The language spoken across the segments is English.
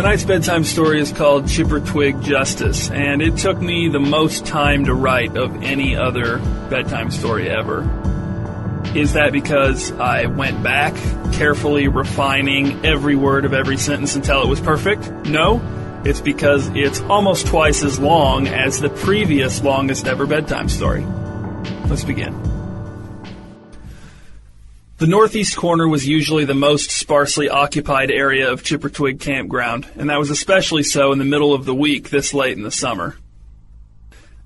Tonight's bedtime story is called Chippertwig Justice, and it took me the most time to write of any other bedtime story ever. Is that because I went back, carefully refining every word of every sentence until it was perfect? No, it's because it's almost twice as long as the previous longest ever bedtime story. Let's begin. The northeast corner was usually the most sparsely occupied area of Chippertwig Campground, and that was especially so in the middle of the week this late in the summer.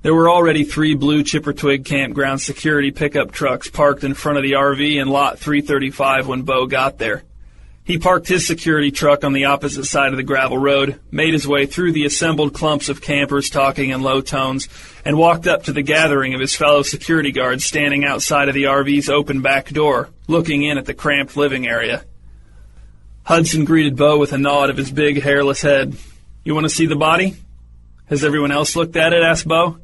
There were already 3 blue Chippertwig Campground security pickup trucks parked in front of the RV in lot 335 when Bo got there. He parked his security truck on the opposite side of the gravel road, made his way through the assembled clumps of campers talking in low tones, and walked up to the gathering of his fellow security guards standing outside of the RV's open back door, looking in at the cramped living area. Hudson greeted Bo with a nod of his big, hairless head. "You want to see the body?" "Has everyone else looked at it?" asked Bo.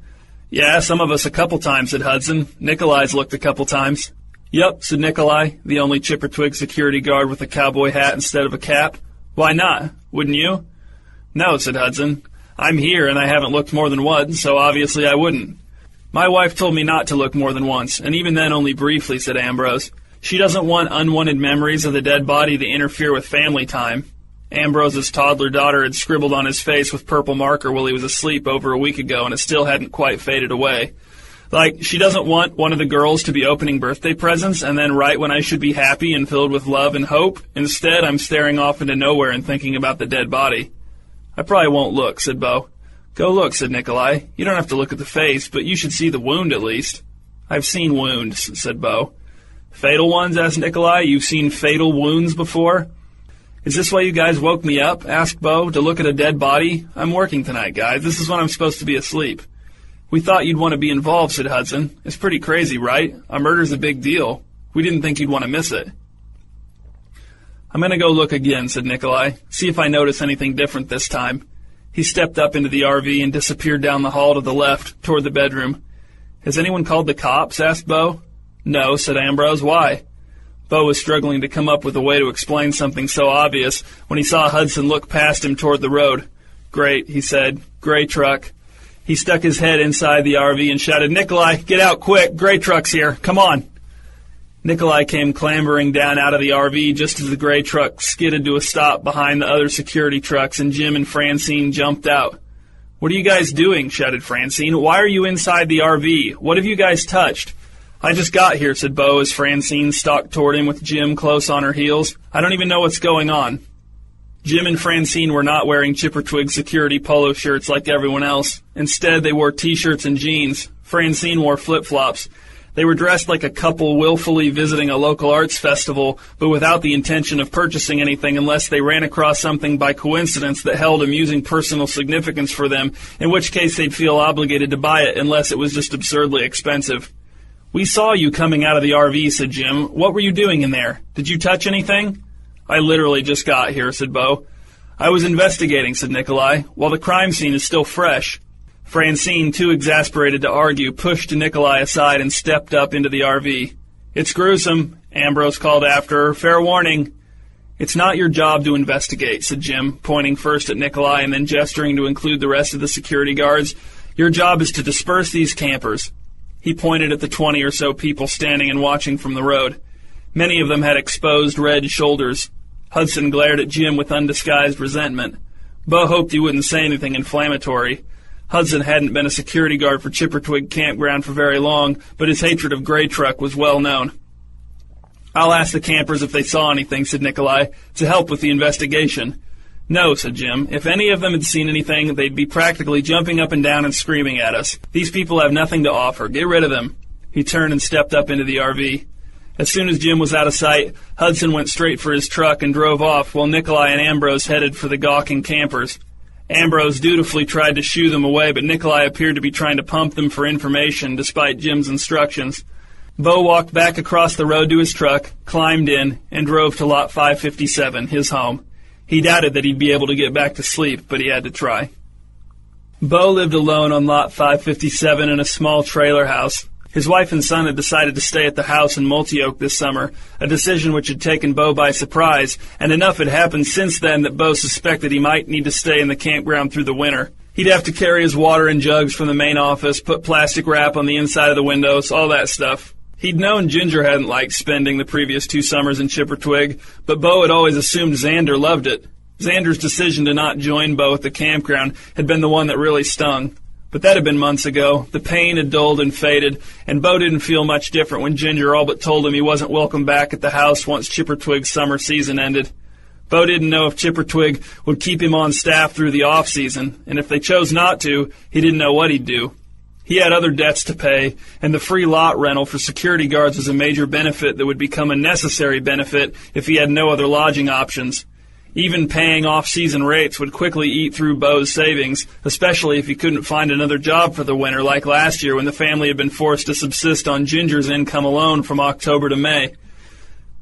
"Yeah, some of us a couple times," said Hudson. "Nikolai's looked a couple times." "Yup," said Nikolai, the only Chippertwig security guard with a cowboy hat instead of a cap. "Why not? Wouldn't you?" "No," said Hudson. "I'm here, and I haven't looked more than once, so obviously I wouldn't." "My wife told me not to look more than once, and even then only briefly," said Ambrose. "She doesn't want unwanted memories of the dead body to interfere with family time." Ambrose's toddler daughter had scribbled on his face with purple marker while he was asleep over a week ago, and it still hadn't quite faded away. Like, she doesn't want one of the girls to be opening birthday presents, and then right when I should be happy and filled with love and hope, instead I'm staring off into nowhere and thinking about the dead body. "I probably won't look," said Bo. "Go look," said Nikolai. "You don't have to look at the face, but you should see the wound at least." "I've seen wounds," said Bo. "Fatal ones?" asked Nikolai. "You've seen fatal wounds before?" "Is this why you guys woke me up?" asked Bo. "To look at a dead body? I'm working tonight, guys. This is when I'm supposed to be asleep." "We thought you'd want to be involved," said Hudson. "It's pretty crazy, right? A murder's a big deal. We didn't think you'd want to miss it." "I'm going to go look again," said Nikolai. "See if I notice anything different this time." He stepped up into the RV and disappeared down the hall to the left, toward the bedroom. "Has anyone called the cops?" asked Bo. "No," said Ambrose. "Why?" Bo was struggling to come up with a way to explain something so obvious when he saw Hudson look past him toward the road. "Great," he said. "Gray truck." He stuck his head inside the RV and shouted, "Nikolai, get out quick! Gray truck's here! Come on!" Nikolai came clambering down out of the RV just as the gray truck skidded to a stop behind the other security trucks, and Jim and Francine jumped out. "What are you guys doing?" shouted Francine. "Why are you inside the RV? What have you guys touched?" "I just got here," said Bo as Francine stalked toward him with Jim close on her heels. "I don't even know what's going on." Jim and Francine were not wearing Chippertwig security polo shirts like everyone else. Instead, they wore T-shirts and jeans. Francine wore flip-flops. They were dressed like a couple willfully visiting a local arts festival, but without the intention of purchasing anything unless they ran across something by coincidence that held amusing personal significance for them, in which case they'd feel obligated to buy it unless it was just absurdly expensive. "We saw you coming out of the RV," said Jim. "What were you doing in there? Did you touch anything?" "I literally just got here," said Bo. "I was investigating," said Nikolai, "while the crime scene is still fresh." Francine, too exasperated to argue, pushed Nikolai aside and stepped up into the RV. "It's gruesome," Ambrose called after her. "Fair warning." "It's not your job to investigate," said Jim, pointing first at Nikolai and then gesturing to include the rest of the security guards. "Your job is to disperse these campers." He pointed at the 20 or so people standing and watching from the road. Many of them had exposed red shoulders. Hudson glared at Jim with undisguised resentment. Bo hoped he wouldn't say anything inflammatory. Hudson hadn't been a security guard for Chippertwig Campground for very long, but his hatred of Gray Truck was well known. "I'll ask the campers if they saw anything," said Nikolai, "to help with the investigation." "No," said Jim. "If any of them had seen anything, they'd be practically jumping up and down and screaming at us. These people have nothing to offer. Get rid of them." He turned and stepped up into the RV. As soon as Jim was out of sight, Hudson went straight for his truck and drove off, while Nikolai and Ambrose headed for the gawking campers. Ambrose dutifully tried to shoo them away, but Nikolai appeared to be trying to pump them for information, despite Jim's instructions. Bo walked back across the road to his truck, climbed in, and drove to Lot 557, his home. He doubted that he'd be able to get back to sleep, but he had to try. Bo lived alone on Lot 557 in a small trailer house. His wife and son had decided to stay at the house in Multioak this summer, a decision which had taken Bo by surprise, and enough had happened since then that Bo suspected he might need to stay in the campground through the winter. He'd have to carry his water in jugs from the main office, put plastic wrap on the inside of the windows, all that stuff. He'd known Ginger hadn't liked spending the previous 2 summers in Chippertwig, but Bo had always assumed Xander loved it. Xander's decision to not join Bo at the campground had been the one that really stung. But that had been months ago. The pain had dulled and faded, and Bo didn't feel much different when Ginger all but told him he wasn't welcome back at the house once Chippertwig's summer season ended. Bo didn't know if Chippertwig would keep him on staff through the off-season, and if they chose not to, he didn't know what he'd do. He had other debts to pay, and the free lot rental for security guards was a major benefit that would become a necessary benefit if he had no other lodging options. Even paying off-season rates would quickly eat through Bo's savings, especially if he couldn't find another job for the winter like last year when the family had been forced to subsist on Ginger's income alone from October to May.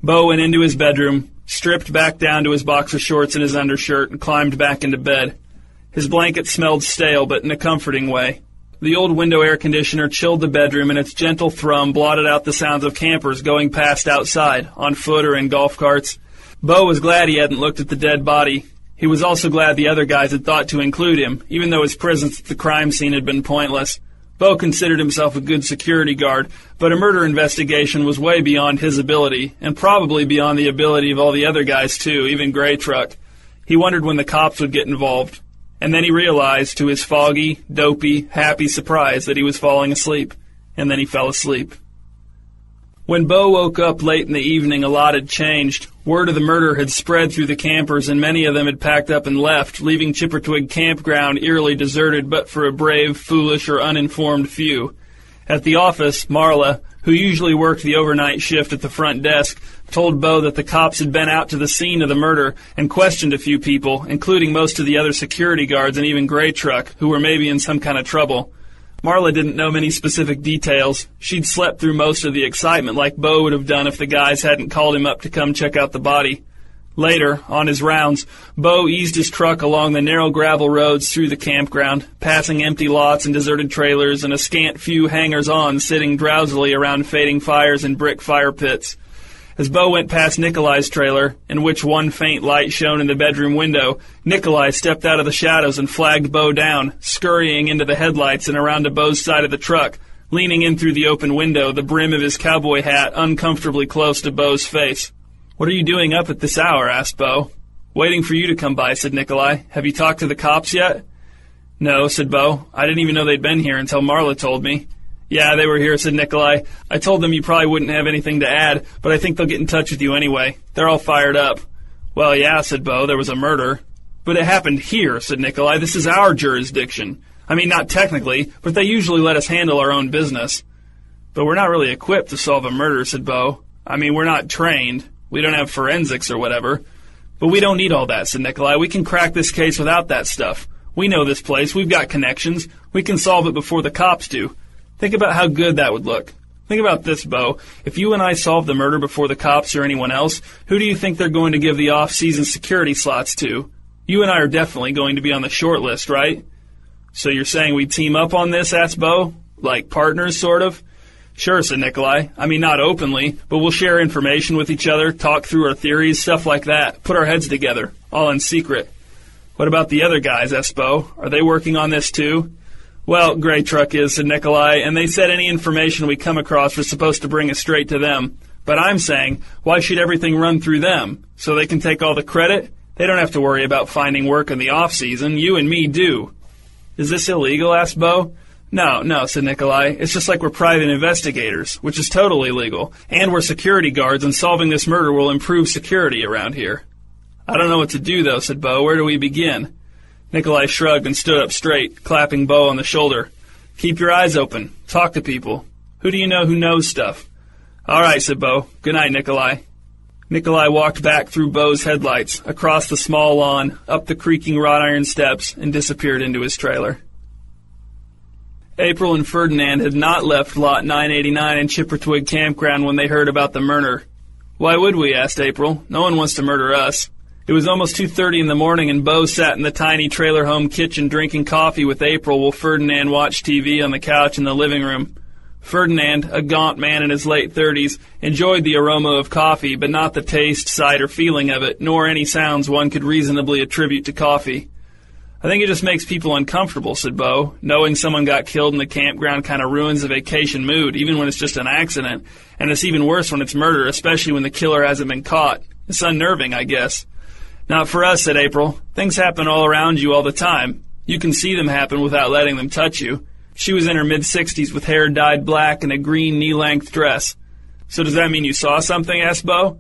Bo went into his bedroom, stripped back down to his boxer shorts and his undershirt, and climbed back into bed. His blanket smelled stale, but in a comforting way. The old window air conditioner chilled the bedroom, and its gentle thrum blotted out the sounds of campers going past outside, on foot or in golf carts. Bo was glad he hadn't looked at the dead body. He was also glad the other guys had thought to include him, even though his presence at the crime scene had been pointless. Bo considered himself a good security guard, but a murder investigation was way beyond his ability, and probably beyond the ability of all the other guys too, even Gray Truck. He wondered when the cops would get involved. And then he realized, to his foggy, dopey, happy surprise, that he was falling asleep. And then he fell asleep. When Bo woke up late in the evening, a lot had changed. Word of the murder had spread through the campers, and many of them had packed up and left, leaving Chippertwig Campground eerily deserted but for a brave, foolish, or uninformed few. At the office, Marla, who usually worked the overnight shift at the front desk, told Bo that the cops had been out to the scene of the murder and questioned a few people, including most of the other security guards and even Gray Truck, who were maybe in some kind of trouble. Marla didn't know many specific details. She'd slept through most of the excitement like Bo would have done if the guys hadn't called him up to come check out the body. Later, on his rounds, Bo eased his truck along the narrow gravel roads through the campground, passing empty lots and deserted trailers and a scant few hangers-on sitting drowsily around fading fires and brick fire pits. As Bo went past Nikolai's trailer, in which one faint light shone in the bedroom window, Nikolai stepped out of the shadows and flagged Bo down, scurrying into the headlights and around to Bo's side of the truck, leaning in through the open window, the brim of his cowboy hat uncomfortably close to Bo's face. "What are you doing up at this hour?" asked Bo. "Waiting for you to come by," said Nikolai. "Have you talked to the cops yet?" "No," said Bo. "I didn't even know they'd been here until Marla told me." "Yeah, they were here," said Nikolai. "I told them you probably wouldn't have anything to add, but I think they'll get in touch with you anyway. They're all fired up." "Well, yeah," said Bo. "There was a murder." "But it happened here," said Nikolai. "This is our jurisdiction. I mean, not technically, but they usually let us handle our own business." "But we're not really equipped to solve a murder," said Bo. "I mean, we're not trained. We don't have forensics or whatever." "But we don't need all that," said Nikolai. "We can crack this case without that stuff. We know this place. We've got connections. We can solve it before the cops do. Think about how good that would look. Think about this, Bo. If you and I solve the murder before the cops or anyone else, who do you think they're going to give the off-season security slots to? You and I are definitely going to be on the short list, right?" "So you're saying we team up on this?" asked Bo. "Like partners, sort of?" "Sure," said Nikolai. "I mean, not openly, but we'll share information with each other, talk through our theories, stuff like that, put our heads together, all in secret." "What about the other guys?" asked Bo. "Are they working on this too?" "Well, Gray Truck is," said Nikolai, "and they said any information we come across was supposed to bring us straight to them. But I'm saying, why should everything run through them? So they can take all the credit? They don't have to worry about finding work in the off-season. You and me do." "Is this illegal?" asked Bo. No, said Nikolai. "It's just like we're private investigators, which is totally legal, and we're security guards, and solving this murder will improve security around here." "I don't know what to do, though," said Bo. "Where do we begin?" Nikolai shrugged and stood up straight, clapping Bo on the shoulder. "Keep your eyes open. Talk to people. Who do you know who knows stuff?" "All right," said Bo. "Good night, Nikolai." Nikolai walked back through Bo's headlights, across the small lawn, up the creaking wrought iron steps, and disappeared into his trailer. April and Ferdinand had not left Lot 989 in Chippertwig Campground when they heard about the murder. "Why would we?" asked April. "No one wants to murder us." It was almost 2:30 in the morning, and Bo sat in the tiny trailer home kitchen drinking coffee with April while Ferdinand watched TV on the couch in the living room. Ferdinand, a gaunt man in his late 30s, enjoyed the aroma of coffee, but not the taste, sight, or feeling of it, nor any sounds one could reasonably attribute to coffee. "I think it just makes people uncomfortable," said Bo. "Knowing someone got killed in the campground kind of ruins the vacation mood, even when it's just an accident. And it's even worse when it's murder, especially when the killer hasn't been caught. It's unnerving, I guess." "Not for us," said April. "Things happen all around you all the time. You can see them happen without letting them touch you." She was in her mid-60s with hair dyed black and a green knee-length dress. "So does that mean you saw something?" asked Bo.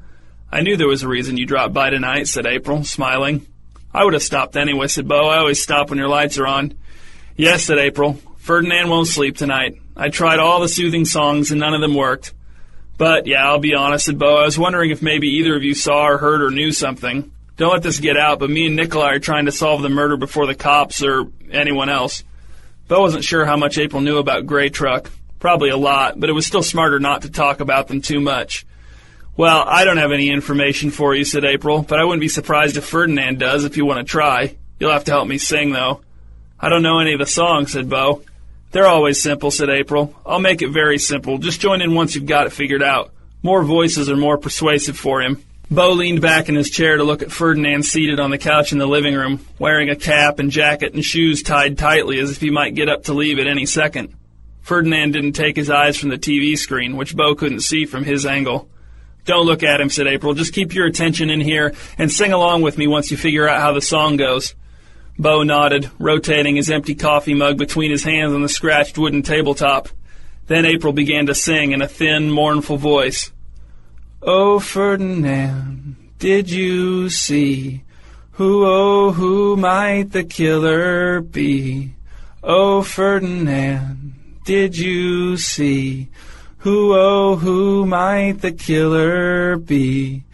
"I knew there was a reason you dropped by tonight," said April, smiling. "I would have stopped anyway," said Bo. "I always stop when your lights are on." "Yes," said April. "Ferdinand won't sleep tonight. I tried all the soothing songs and none of them worked. But, yeah, I'll be honest," said Bo. "I was wondering if maybe either of you saw or heard or knew something. Don't let this get out, but me and Nikolai are trying to solve the murder before the cops or anyone else." Bo wasn't sure how much April knew about Gray Truck. Probably a lot, but it was still smarter not to talk about them too much. "Well, I don't have any information for you," said April, "but I wouldn't be surprised if Ferdinand does if you want to try. You'll have to help me sing, though." "I don't know any of the songs," said Bo. "They're always simple," said April. "I'll make it very simple. Just join in once you've got it figured out. More voices are more persuasive for him." Bo leaned back in his chair to look at Ferdinand seated on the couch in the living room, wearing a cap and jacket and shoes tied tightly as if he might get up to leave at any second. Ferdinand didn't take his eyes from the TV screen, which Bo couldn't see from his angle. "Don't look at him," said April. "Just keep your attention in here and sing along with me once you figure out how the song goes." Bo nodded, rotating his empty coffee mug between his hands on the scratched wooden tabletop. Then April began to sing in a thin, mournful voice. "Oh, Ferdinand, did you see who might the killer be? Oh, Ferdinand, did you see who might the killer be?"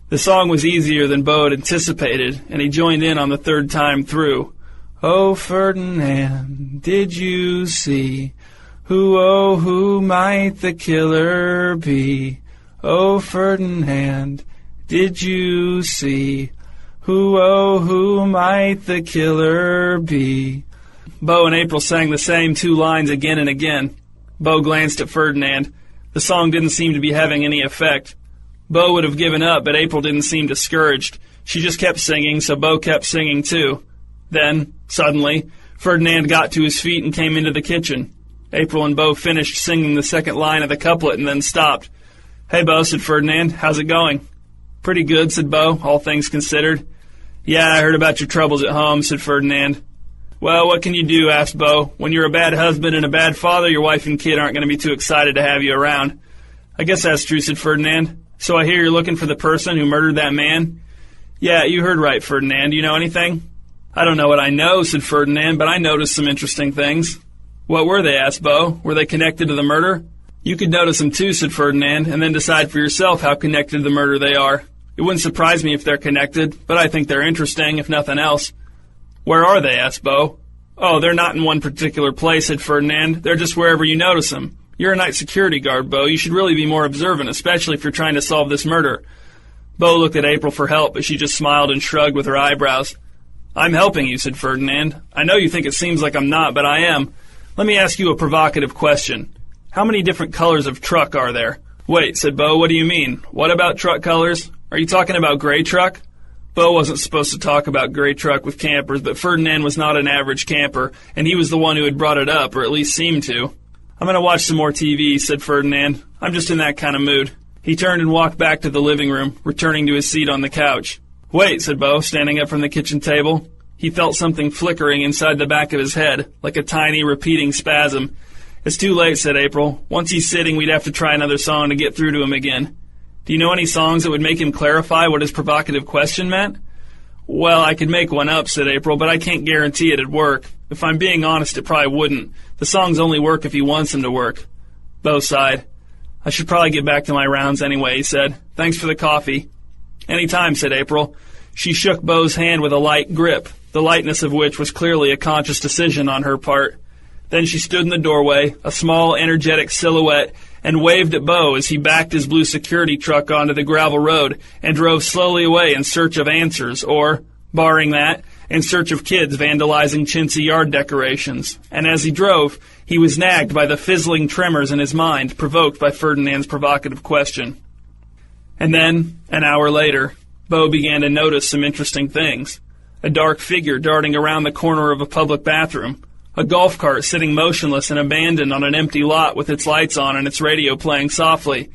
The song was easier than Bo had anticipated, and he joined in on the third time through. "Oh, Ferdinand, did you see who might the killer be? Oh, Ferdinand, did you see who might the killer be?" Bo and April sang the same two lines again and again. Bo glanced at Ferdinand. The song didn't seem to be having any effect. Bo would have given up, but April didn't seem discouraged. She just kept singing, so Bo kept singing too. Then, suddenly, Ferdinand got to his feet and came into the kitchen. April and Bo finished singing the second line of the couplet and then stopped. "Hey, Bo," said Ferdinand, "how's it going?" "Pretty good," said Bo, all things considered. "Yeah, I heard about your troubles at home," said Ferdinand. "Well, what can you do?" asked Bo. "When you're a bad husband and a bad father, your wife and kid aren't going to be too excited to have you around." "I guess that's true," said Ferdinand. "So I hear you're looking for the person who murdered that man?" "Yeah, you heard right, Ferdinand. Do you know anything?" "I don't know what I know," said Ferdinand, "but I noticed some interesting things." "What were they?" asked Bo. "Were they connected to the murder?" "You could notice them too," said Ferdinand, "and then decide for yourself how connected to the murder they are. It wouldn't surprise me if they're connected, but I think they're interesting, if nothing else." "Where are they?" asked Bo. "Oh, they're not in one particular place," said Ferdinand. "They're just wherever you notice them. You're a night security guard, Bo. You should really be more observant, especially if you're trying to solve this murder." Bo looked at April for help, but she just smiled and shrugged with her eyebrows. "I'm helping you," said Ferdinand. "I know you think it seems like I'm not, but I am. Let me ask you a provocative question. How many different colors of truck are there?" "Wait," said Bo, "what do you mean? What about truck colors? Are you talking about Gray Truck?" Bo wasn't supposed to talk about Gray Truck with campers, but Ferdinand was not an average camper, and he was the one who had brought it up, or at least seemed to. "I'm going to watch some more TV," said Ferdinand. "I'm just in that kind of mood." He turned and walked back to the living room, returning to his seat on the couch. "Wait," said Bo, standing up from the kitchen table. He felt something flickering inside the back of his head, like a tiny, repeating spasm. "It's too late," said April. "Once he's sitting, we'd have to try another song to get through to him again." "Do you know any songs that would make him clarify what his provocative question meant?" "Well, I could make one up," said April, "but I can't guarantee it'd work. If I'm being honest, it probably wouldn't. The songs only work if he wants them to work." Bo sighed. "I should probably get back to my rounds anyway," he said. "Thanks for the coffee." "Any time," said April. She shook Bo's hand with a light grip, the lightness of which was clearly a conscious decision on her part. Then she stood in the doorway, a small, energetic silhouette, and waved at Bo as he backed his blue security truck onto the gravel road and drove slowly away in search of answers, or, barring that, in search of kids vandalizing chintzy yard decorations, and as he drove, he was nagged by the fizzling tremors in his mind provoked by Ferdinand's provocative question. And then, an hour later, Bo began to notice some interesting things. A dark figure darting around the corner of a public bathroom, a golf cart sitting motionless and abandoned on an empty lot with its lights on and its radio playing softly,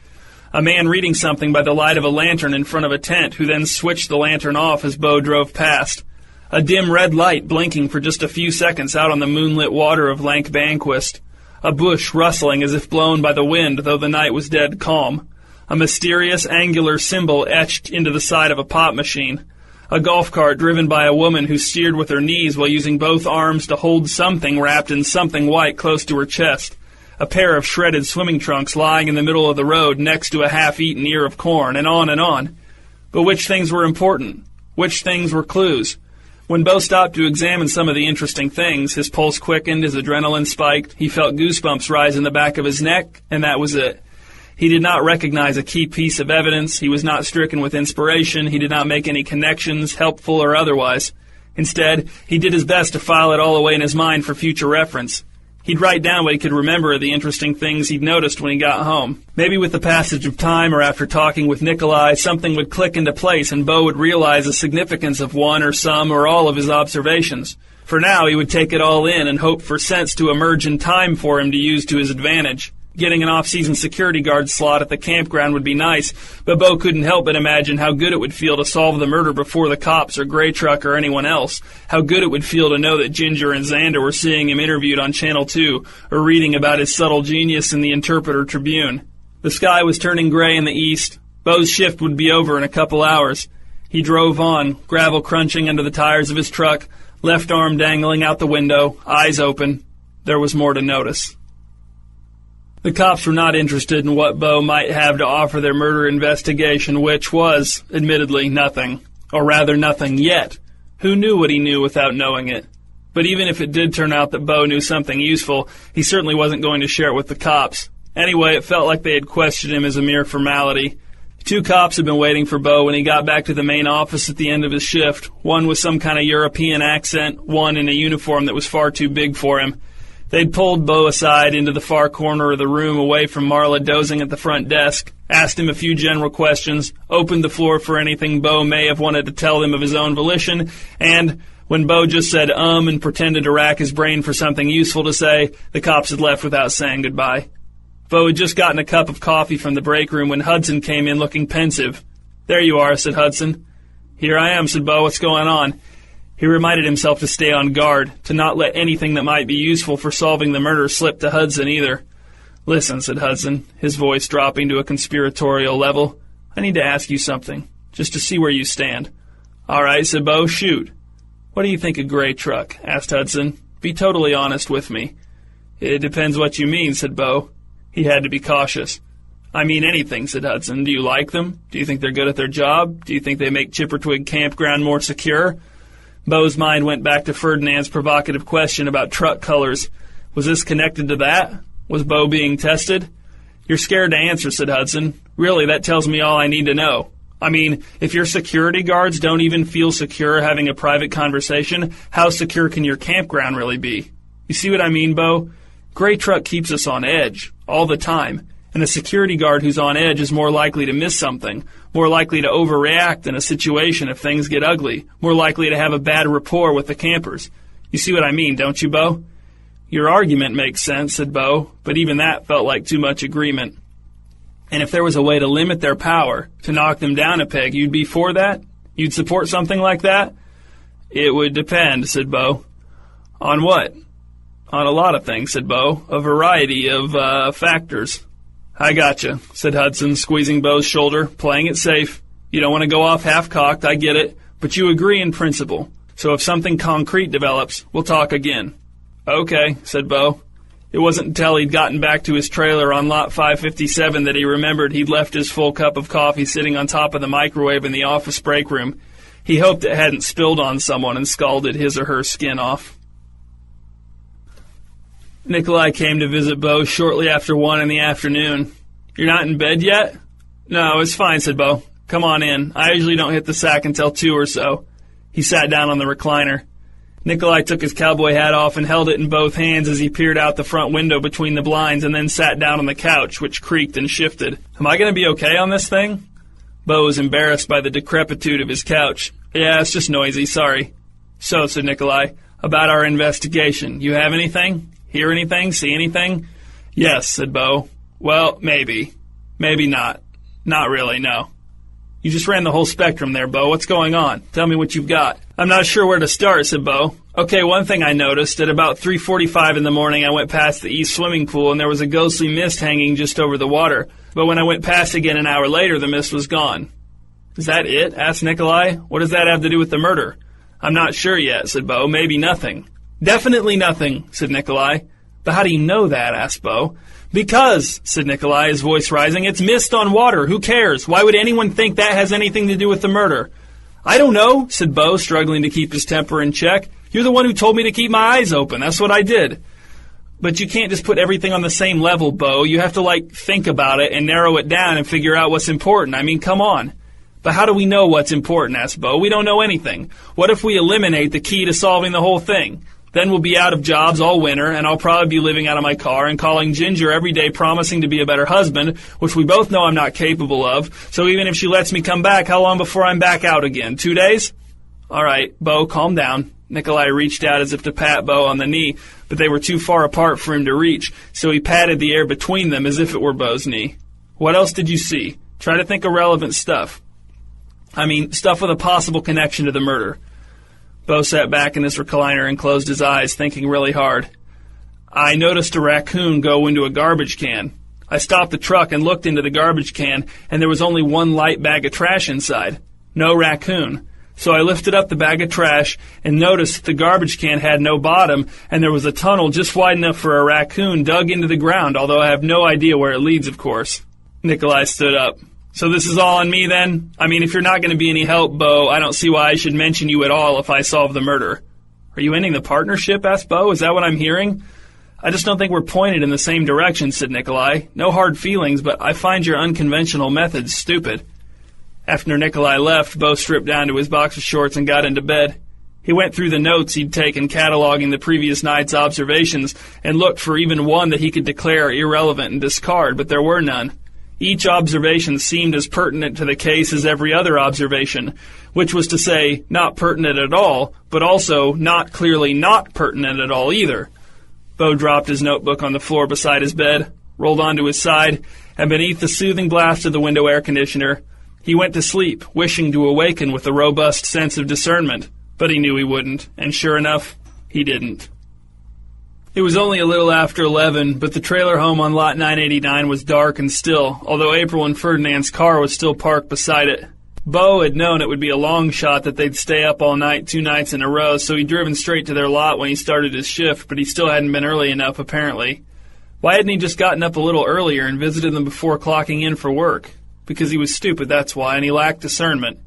a man reading something by the light of a lantern in front of a tent who then switched the lantern off as Bo drove past, a dim red light blinking for just a few seconds out on the moonlit water of Lank Banquist, a bush rustling as if blown by the wind though the night was dead calm, a mysterious angular symbol etched into the side of a pop machine, a golf cart driven by a woman who steered with her knees while using both arms to hold something wrapped in something white close to her chest, a pair of shredded swimming trunks lying in the middle of the road next to a half-eaten ear of corn, and on and on. But which things were important? Which things were clues? When Bo stopped to examine some of the interesting things, his pulse quickened, his adrenaline spiked, he felt goosebumps rise in the back of his neck, and that was it. He did not recognize a key piece of evidence, he was not stricken with inspiration, he did not make any connections, helpful or otherwise. Instead, he did his best to file it all away in his mind for future reference. He'd write down what he could remember of the interesting things he'd noticed when he got home. Maybe with the passage of time or after talking with Nikolai, something would click into place and Bo would realize the significance of one or some or all of his observations. For now, he would take it all in and hope for sense to emerge in time for him to use to his advantage. Getting an off-season security guard slot at the campground would be nice, but Bo couldn't help but imagine how good it would feel to solve the murder before the cops or Gray Truck or anyone else, how good it would feel to know that Ginger and Xander were seeing him interviewed on Channel 2 or reading about his subtle genius in the Interpreter Tribune. The sky was turning gray in the east. Bo's shift would be over in a couple hours. He drove on, gravel crunching under the tires of his truck, left arm dangling out the window, eyes open. There was more to notice. The cops were not interested in what Bo might have to offer their murder investigation, which was, admittedly, nothing. Or rather, nothing yet. Who knew what he knew without knowing it? But even if it did turn out that Bo knew something useful, he certainly wasn't going to share it with the cops. Anyway, it felt like they had questioned him as a mere formality. 2 cops had been waiting for Bo when he got back to the main office at the end of his shift, one with some kind of European accent, one in a uniform that was far too big for him. They'd pulled Bo aside into the far corner of the room away from Marla dozing at the front desk, asked him a few general questions, opened the floor for anything Bo may have wanted to tell them of his own volition, and when Bo just said and pretended to rack his brain for something useful to say, the cops had left without saying goodbye. Bo had just gotten a cup of coffee from the break room when Hudson came in looking pensive. "There you are," said Hudson. "Here I am," said Bo. "What's going on?" He reminded himself to stay on guard, to not let anything that might be useful for solving the murder slip to Hudson either. "Listen," said Hudson, his voice dropping to a conspiratorial level. "I need to ask you something, just to see where you stand." "All right," said Bo. "Shoot." "What do you think of Gray Truck?" asked Hudson. "Be totally honest with me." "It depends what you mean," said Bo. He had to be cautious. "I mean anything," said Hudson. "Do you like them? Do you think they're good at their job? Do you think they make Chippertwig Campground more secure?" Bo's mind went back to Ferdinand's provocative question about truck colors. Was this connected to that? Was Bo being tested? "You're scared to answer," said Hudson. "Really, that tells me all I need to know. I mean, if your security guards don't even feel secure having a private conversation, how secure can your campground really be? You see what I mean, Bo? Gray Truck keeps us on edge, all the time. And a security guard who's on edge is more likely to miss something, more likely to overreact in a situation if things get ugly, more likely to have a bad rapport with the campers. You see what I mean, don't you, Bo?" "Your argument makes sense," said Bo, but even that felt like too much agreement. "And if there was a way to limit their power, to knock them down a peg, you'd be for that? You'd support something like that?" "It would depend," said Bo. "On what?" "On a lot of things," said Bo. "A variety of, factors." "I gotcha," said Hudson, squeezing Bo's shoulder, playing it safe. "You don't want to go off half-cocked, I get it, but you agree in principle. So if something concrete develops, we'll talk again." "Okay," said Bo. It wasn't until he'd gotten back to his trailer on lot 557 that he remembered he'd left his full cup of coffee sitting on top of the microwave in the office break room. He hoped it hadn't spilled on someone and scalded his or her skin off. Nikolai came to visit Bo shortly after 1 in the afternoon. "You're not in bed yet?" "No, it's fine," said Bo. "Come on in. I usually don't hit the sack until 2 or so." He sat down on the recliner. Nikolai took his cowboy hat off and held it in both hands as he peered out the front window between the blinds and then sat down on the couch, which creaked and shifted. Am I going to be okay on this thing? Bo was embarrassed by the decrepitude of his couch. Yeah, it's just noisy, sorry. So, said Nikolai, about our investigation. You have anything? Hear anything? See anything? Yes, said Bo. Well, maybe. Maybe not. Not really, no. You just ran the whole spectrum there, Bo. What's going on? Tell me what you've got. I'm not sure where to start, said Bo. Okay, one thing I noticed, at about 3:45 in the morning I went past the east swimming pool and there was a ghostly mist hanging just over the water. But when I went past again an hour later, the mist was gone. Is that it? Asked Nikolai. What does that have to do with the murder? I'm not sure yet, said Bo. Maybe nothing. Definitely nothing, said Nikolai. But how do you know that? Asked Bo. Because, said Nikolai, his voice rising, it's mist on water. Who cares? Why would anyone think that has anything to do with the murder? I don't know, said Bo, struggling to keep his temper in check. You're the one who told me to keep my eyes open. That's what I did. But you can't just put everything on the same level, Bo. You have to, think about it and narrow it down and figure out what's important. I mean, come on. But how do we know what's important? Asked Bo. We don't know anything. What if we eliminate the key to solving the whole thing? Then we'll be out of jobs all winter, and I'll probably be living out of my car and calling Ginger every day promising to be a better husband, which we both know I'm not capable of. So even if she lets me come back, how long before I'm back out again? 2 days? All right, Bo, calm down. Nikolai reached out as if to pat Bo on the knee, but they were too far apart for him to reach, so he patted the air between them as if it were Bo's knee. What else did you see? Try to think of relevant stuff. I mean, stuff with a possible connection to the murder. Bo sat back in his recliner and closed his eyes, thinking really hard. I noticed a raccoon go into a garbage can. I stopped the truck and looked into the garbage can, and there was only one light bag of trash inside. No raccoon. So I lifted up the bag of trash and noticed the garbage can had no bottom, and there was a tunnel just wide enough for a raccoon dug into the ground, although I have no idea where it leads, of course. Nikolai stood up. So this is all on me, then? I mean, if you're not going to be any help, Bo, I don't see why I should mention you at all if I solve the murder. Are you ending the partnership? Asked Bo. Is that what I'm hearing? I just don't think we're pointed in the same direction, said Nikolai. No hard feelings, but I find your unconventional methods stupid. After Nikolai left, Bo stripped down to his boxer shorts and got into bed. He went through the notes he'd taken cataloging the previous night's observations and looked for even one that he could declare irrelevant and discard, but there were none. Each observation seemed as pertinent to the case as every other observation, which was to say, not pertinent at all, but also not clearly not pertinent at all either. Bo dropped his notebook on the floor beside his bed, rolled onto his side, and beneath the soothing blast of the window air conditioner, he went to sleep, wishing to awaken with a robust sense of discernment, but he knew he wouldn't, and sure enough, he didn't. It was only a little after 11, but the trailer home on Lot 989 was dark and still, although April and Ferdinand's car was still parked beside it. Bo had known it would be a long shot that they'd stay up all night 2 nights in a row, so he'd driven straight to their lot when he started his shift, but he still hadn't been early enough, apparently. Why hadn't he just gotten up a little earlier and visited them before clocking in for work? Because he was stupid, that's why, and he lacked discernment.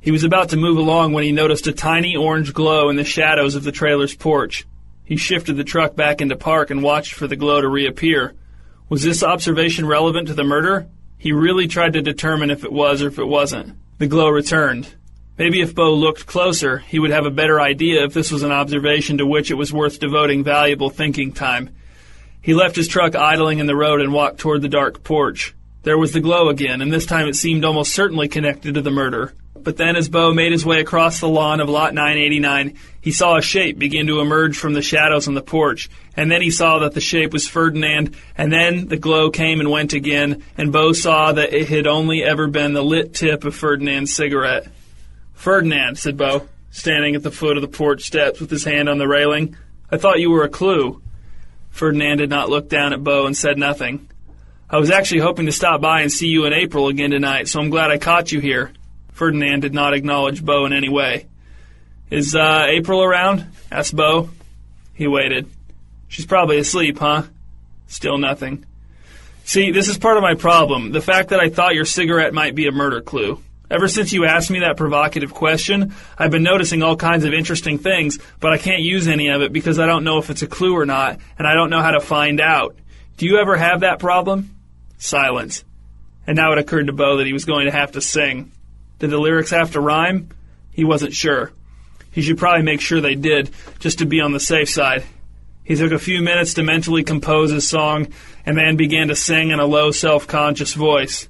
He was about to move along when he noticed a tiny orange glow in the shadows of the trailer's porch. He shifted the truck back into park and watched for the glow to reappear. Was this observation relevant to the murder? He really tried to determine if it was or if it wasn't. The glow returned. Maybe if Bo looked closer, he would have a better idea if this was an observation to which it was worth devoting valuable thinking time. He left his truck idling in the road and walked toward the dark porch. There was the glow again, and this time it seemed almost certainly connected to the murder. But then as Bo made his way across the lawn of Lot 989, he saw a shape begin to emerge from the shadows on the porch, and then he saw that the shape was Ferdinand, and then the glow came and went again, and Bo saw that it had only ever been the lit tip of Ferdinand's cigarette. "Ferdinand," said Bo, standing at the foot of the porch steps with his hand on the railing, "I thought you were a clue." Ferdinand did not look down at Bo and said nothing. "I was actually hoping to stop by and see you in April again tonight, so I'm glad I caught you here." Ferdinand did not acknowledge Bo in any way. "Is April around?" asked Bo. He waited. "She's probably asleep, huh?" Still nothing. "See, this is part of my problem, the fact that I thought your cigarette might be a murder clue. Ever since you asked me that provocative question, I've been noticing all kinds of interesting things, but I can't use any of it because I don't know if it's a clue or not, and I don't know how to find out. Do you ever have that problem?" Silence. And now it occurred to Bo that he was going to have to sing. Did the lyrics have to rhyme? He wasn't sure. He should probably make sure they did, just to be on the safe side. He took a few minutes to mentally compose his song, and then began to sing in a low, self-conscious voice.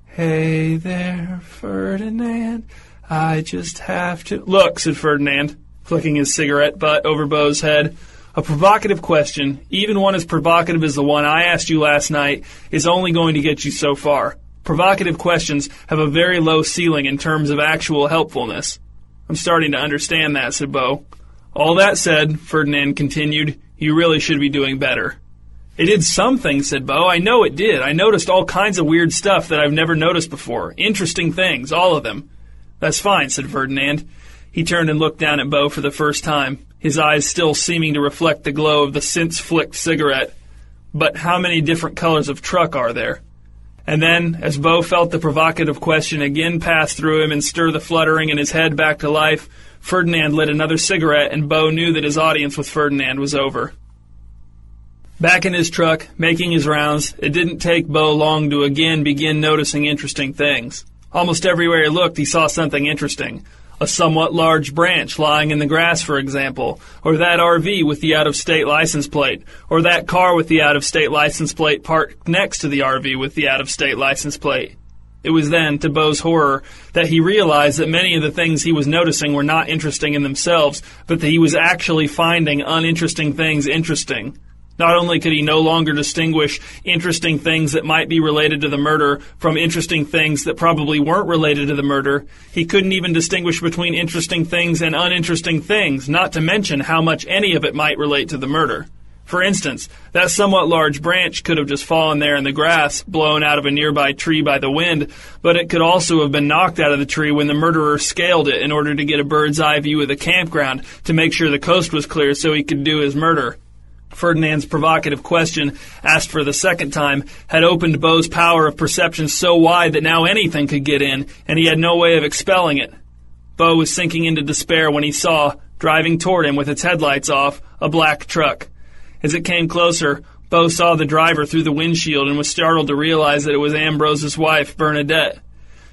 Hey there, Ferdinand, I just have to... Look, said Ferdinand, flicking his cigarette butt over Beau's head. A provocative question, even one as provocative as the one I asked you last night, is only going to get you so far. Provocative questions have a very low ceiling in terms of actual helpfulness. I'm starting to understand that, said Beau. All that said, Ferdinand continued, you really should be doing better. It did something, said Beau. I know it did. I noticed all kinds of weird stuff that I've never noticed before. Interesting things, all of them. That's fine, said Ferdinand. He turned and looked down at Beau for the first time, his eyes still seeming to reflect the glow of the since-flicked cigarette. But how many different colors of truck are there? And then, as Beau felt the provocative question again pass through him and stir the fluttering in his head back to life, Ferdinand lit another cigarette, and Beau knew that his audience with Ferdinand was over. Back in his truck, making his rounds, it didn't take Beau long to again begin noticing interesting things. Almost everywhere he looked, he saw something interesting. A somewhat large branch lying in the grass, for example, or that RV with the out-of-state license plate, or that car with the out-of-state license plate parked next to the RV with the out-of-state license plate. It was then, to Beau's horror, that he realized that many of the things he was noticing were not interesting in themselves, but that he was actually finding uninteresting things interesting. Not only could he no longer distinguish interesting things that might be related to the murder from interesting things that probably weren't related to the murder, he couldn't even distinguish between interesting things and uninteresting things, not to mention how much any of it might relate to the murder. For instance, that somewhat large branch could have just fallen there in the grass, blown out of a nearby tree by the wind, but it could also have been knocked out of the tree when the murderer scaled it in order to get a bird's-eye view of the campground to make sure the coast was clear so he could do his murder. Ferdinand's provocative question, asked for the second time, had opened Beau's power of perception so wide that now anything could get in, and he had no way of expelling it. Beau was sinking into despair when he saw, driving toward him with its headlights off, a black truck. As it came closer, Beau saw the driver through the windshield and was startled to realize that it was Ambrose's wife, Bernadette.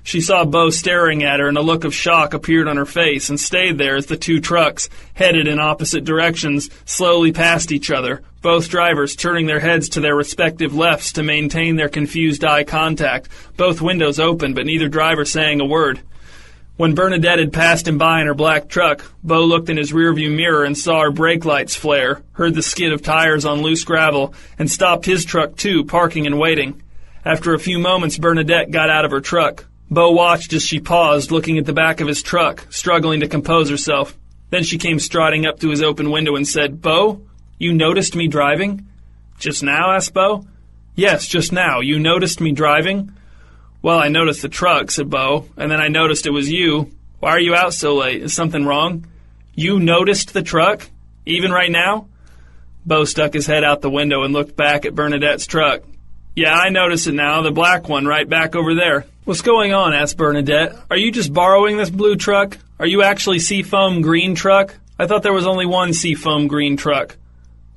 She saw Beau staring at her, and a look of shock appeared on her face and stayed there as the two trucks, headed in opposite directions, slowly passed each other, both drivers turning their heads to their respective lefts to maintain their confused eye contact, both windows open but neither driver saying a word. When Bernadette had passed him by in her black truck, Beau looked in his rearview mirror and saw her brake lights flare, heard the skid of tires on loose gravel, and stopped his truck too, parking and waiting. After a few moments, Bernadette got out of her truck. Beau watched as she paused, looking at the back of his truck, struggling to compose herself. Then she came striding up to his open window and said, "Beau, you noticed me driving?" "Just now?" asked Beau. "Yes, just now. You noticed me driving?" "Well, I noticed the truck," said Beau, "and then I noticed it was you. Why are you out so late? Is something wrong?" "You noticed the truck? Even right now?" Beau stuck his head out the window and looked back at Bernadette's truck. "Yeah, I notice it now, the black one right back over there." "What's going on?" asked Bernadette. "Are you just borrowing this blue truck? Are you actually Seafoam Green truck? I thought there was only one Seafoam Green truck."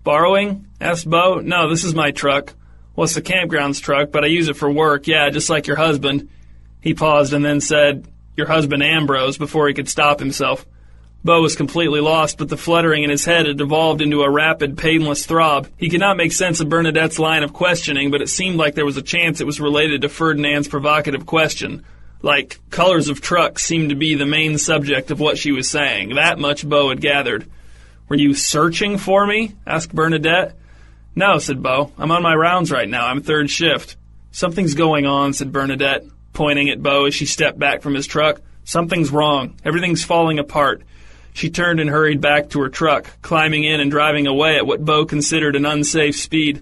"Borrowing?" asked Beau. "No, this is my truck. Well, it's the campground's truck, but I use it for work, yeah, just like your husband." He paused and then said, "Your husband Ambrose," before he could stop himself. Beau was completely lost, but the fluttering in his head had evolved into a rapid, painless throb. He could not make sense of Bernadette's line of questioning, but it seemed like there was a chance it was related to Ferdinand's provocative question. Like, colors of trucks seemed to be the main subject of what she was saying. That much Beau had gathered. "Were you searching for me?" asked Bernadette. "No," said Beau. "I'm on my rounds right now. I'm third shift." "Something's going on," said Bernadette, pointing at Beau as she stepped back from his truck. "Something's wrong. Everything's falling apart." She turned and hurried back to her truck, climbing in and driving away at what Beau considered an unsafe speed.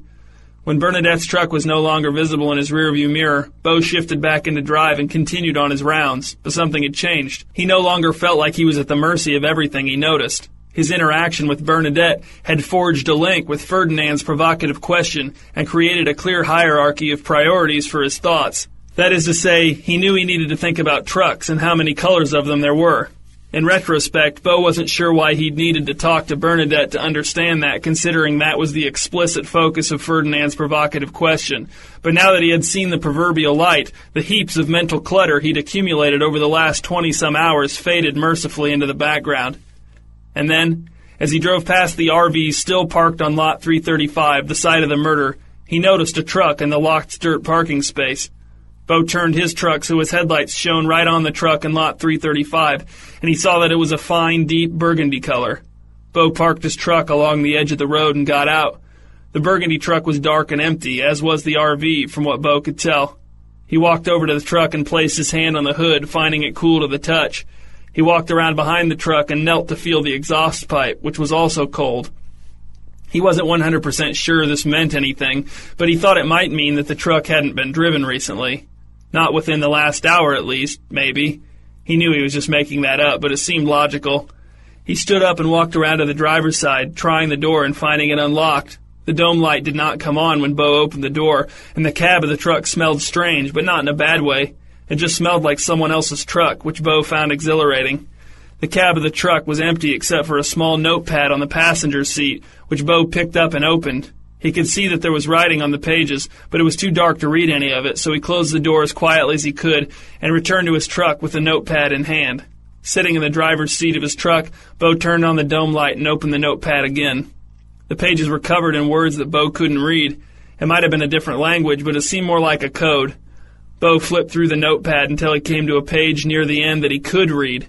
When Bernadette's truck was no longer visible in his rearview mirror, Beau shifted back into drive and continued on his rounds, but something had changed. He no longer felt like he was at the mercy of everything he noticed. His interaction with Bernadette had forged a link with Ferdinand's provocative question and created a clear hierarchy of priorities for his thoughts. That is to say, he knew he needed to think about trucks and how many colors of them there were. In retrospect, Beau wasn't sure why he'd needed to talk to Bernadette to understand that, considering that was the explicit focus of Ferdinand's provocative question. But now that he had seen the proverbial light, the heaps of mental clutter he'd accumulated over the last 20-some hours faded mercifully into the background. And then, as he drove past the RV still parked on lot 335, the site of the murder, he noticed a truck in the locked dirt parking space. Bo turned his truck so his headlights shone right on the truck in lot 335, and he saw that it was a fine, deep burgundy color. Bo parked his truck along the edge of the road and got out. The burgundy truck was dark and empty, as was the RV, from what Bo could tell. He walked over to the truck and placed his hand on the hood, finding it cool to the touch. He walked around behind the truck and knelt to feel the exhaust pipe, which was also cold. He wasn't 100% sure this meant anything, but he thought it might mean that the truck hadn't been driven recently. Not within the last hour, at least, maybe. He knew he was just making that up, but it seemed logical. He stood up and walked around to the driver's side, trying the door and finding it unlocked. The dome light did not come on when Bo opened the door, and the cab of the truck smelled strange, but not in a bad way. It just smelled like someone else's truck, which Bo found exhilarating. The cab of the truck was empty except for a small notepad on the passenger seat, which Bo picked up and opened. He could see that there was writing on the pages, but it was too dark to read any of it, so he closed the door as quietly as he could and returned to his truck with the notepad in hand. Sitting in the driver's seat of his truck, Bo turned on the dome light and opened the notepad again. The pages were covered in words that Bo couldn't read. It might have been a different language, but it seemed more like a code. Bo flipped through the notepad until he came to a page near the end that he could read.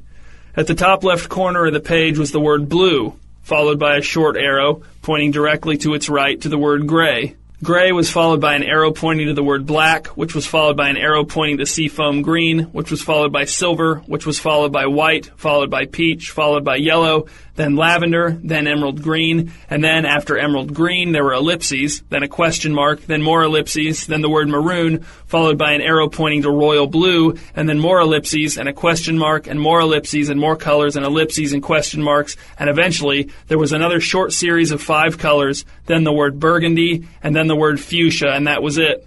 At the top left corner of the page was the word blue, followed by a short arrow pointing directly to its right to the word gray. Gray was followed by an arrow pointing to the word black, which was followed by an arrow pointing to seafoam green, which was followed by silver, which was followed by white, followed by peach, followed by yellow, then lavender, then emerald green, and then after emerald green there were ellipses, then a question mark, then more ellipses, then the word maroon, followed by an arrow pointing to royal blue, and then more ellipses and a question mark, and more ellipses and more colors and ellipses and question marks, and eventually there was another short series of 5 colors, then the word burgundy, and then the word fuchsia, and that was it.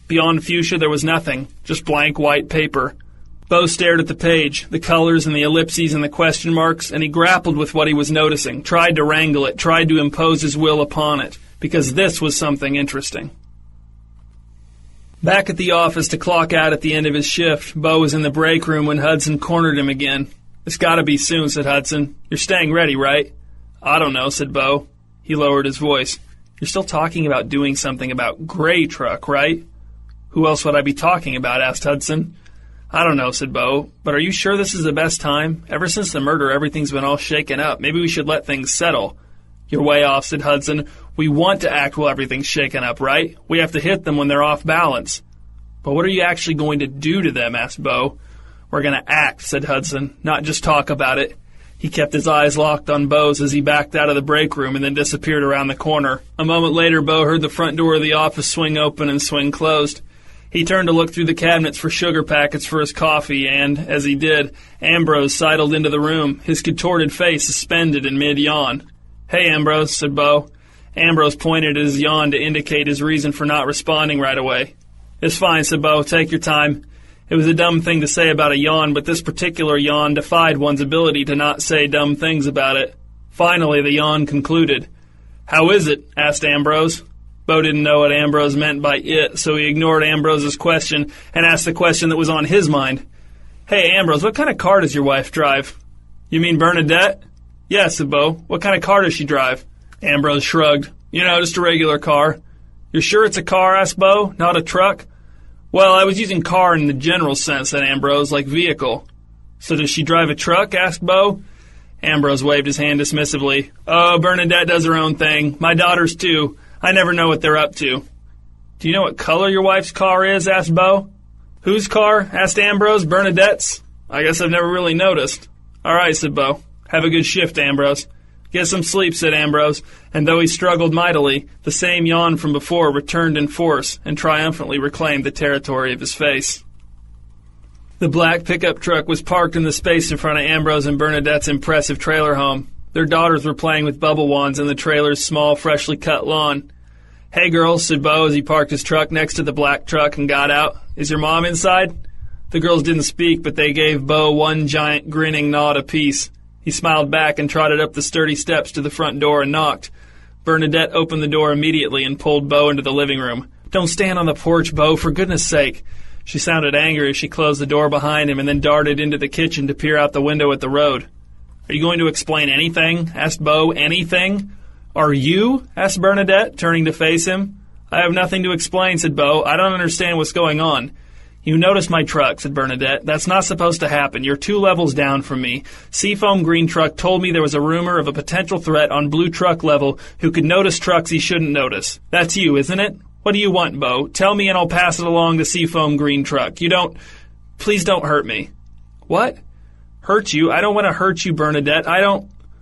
Beyond fuchsia there was nothing, just blank white paper. Bo stared at the page, the colors and the ellipses and the question marks, and he grappled with what he was noticing, tried to wrangle it, tried to impose his will upon it, because this was something interesting. Back at the office to clock out at the end of his shift, Bo was in the break room when Hudson cornered him again. "It's gotta be soon," said Hudson. "You're staying ready, right?" "I don't know," said Bo. He lowered his voice. "You're still talking about doing something about Gray Truck, right?" "Who else would I be talking about?" asked Hudson. "I don't know," said Bo, "but are you sure this is the best time? Ever since the murder, everything's been all shaken up. Maybe we should let things settle." "You're way off," said Hudson. "We want to act while everything's shaken up, right? We have to hit them when they're off balance." "But what are you actually going to do to them?" asked Bo. "We're going to act," said Hudson, "not just talk about it." He kept his eyes locked on Bo's as he backed out of the break room and then disappeared around the corner. A moment later, Bo heard the front door of the office swing open and swing closed. He turned to look through the cabinets for sugar packets for his coffee, and, as he did, Ambrose sidled into the room, his contorted face suspended in mid-yawn. "Hey, Ambrose," said Bo. Ambrose pointed at his yawn to indicate his reason for not responding right away. "It's fine," said Bo. "Take your time." It was a dumb thing to say about a yawn, but this particular yawn defied one's ability to not say dumb things about it. Finally, the yawn concluded. "How is it?" asked Ambrose. Bo didn't know what Ambrose meant by it, so he ignored Ambrose's question and asked the question that was on his mind. "Hey, Ambrose, what kind of car does your wife drive?" "You mean Bernadette?" "Yes," said Bo. "What kind of car does she drive?" Ambrose shrugged. "You know, just a regular car." "You're sure it's a car?" asked Bo. "Not a truck?" "Well, I was using car in the general sense," said Ambrose, "like vehicle." "So does she drive a truck?" asked Bo. Ambrose waved his hand dismissively. "Oh, Bernadette does her own thing. My daughters, too. I never know what they're up to." "Do you know what color your wife's car is?" asked Bo. "Whose car?" asked Ambrose. "Bernadette's?" "I guess I've never really noticed." "All right," said Bo. "Have a good shift, Ambrose." "Get some sleep," said Ambrose, and though he struggled mightily, the same yawn from before returned in force and triumphantly reclaimed the territory of his face. The black pickup truck was parked in the space in front of Ambrose and Bernadette's impressive trailer home. Their daughters were playing with bubble wands in the trailer's small, freshly cut lawn. "Hey, girls," said Bo as he parked his truck next to the black truck and got out. "Is your mom inside?" The girls didn't speak, but they gave Bo one giant, grinning nod apiece. He smiled back and trotted up the sturdy steps to the front door and knocked. Bernadette opened the door immediately and pulled Bo into the living room. "Don't stand on the porch, Bo, for goodness sake." She sounded angry as she closed the door behind him and then darted into the kitchen to peer out the window at the road. Are you going to explain anything? Asked Beau. Anything? Are you? Asked Bernadette, turning to face him. I have nothing to explain, said Beau. I don't understand what's going on. You noticed my truck, said Bernadette. That's not supposed to happen. You're 2 levels down from me. Seafoam Green Truck told me there was a rumor of a potential threat on Blue Truck level who could notice trucks he shouldn't notice. That's you, isn't it? What do you want, Beau? Tell me and I'll pass it along to Seafoam Green Truck. Please don't hurt me. What? Hurt you? I don't want to hurt you, Bernadette.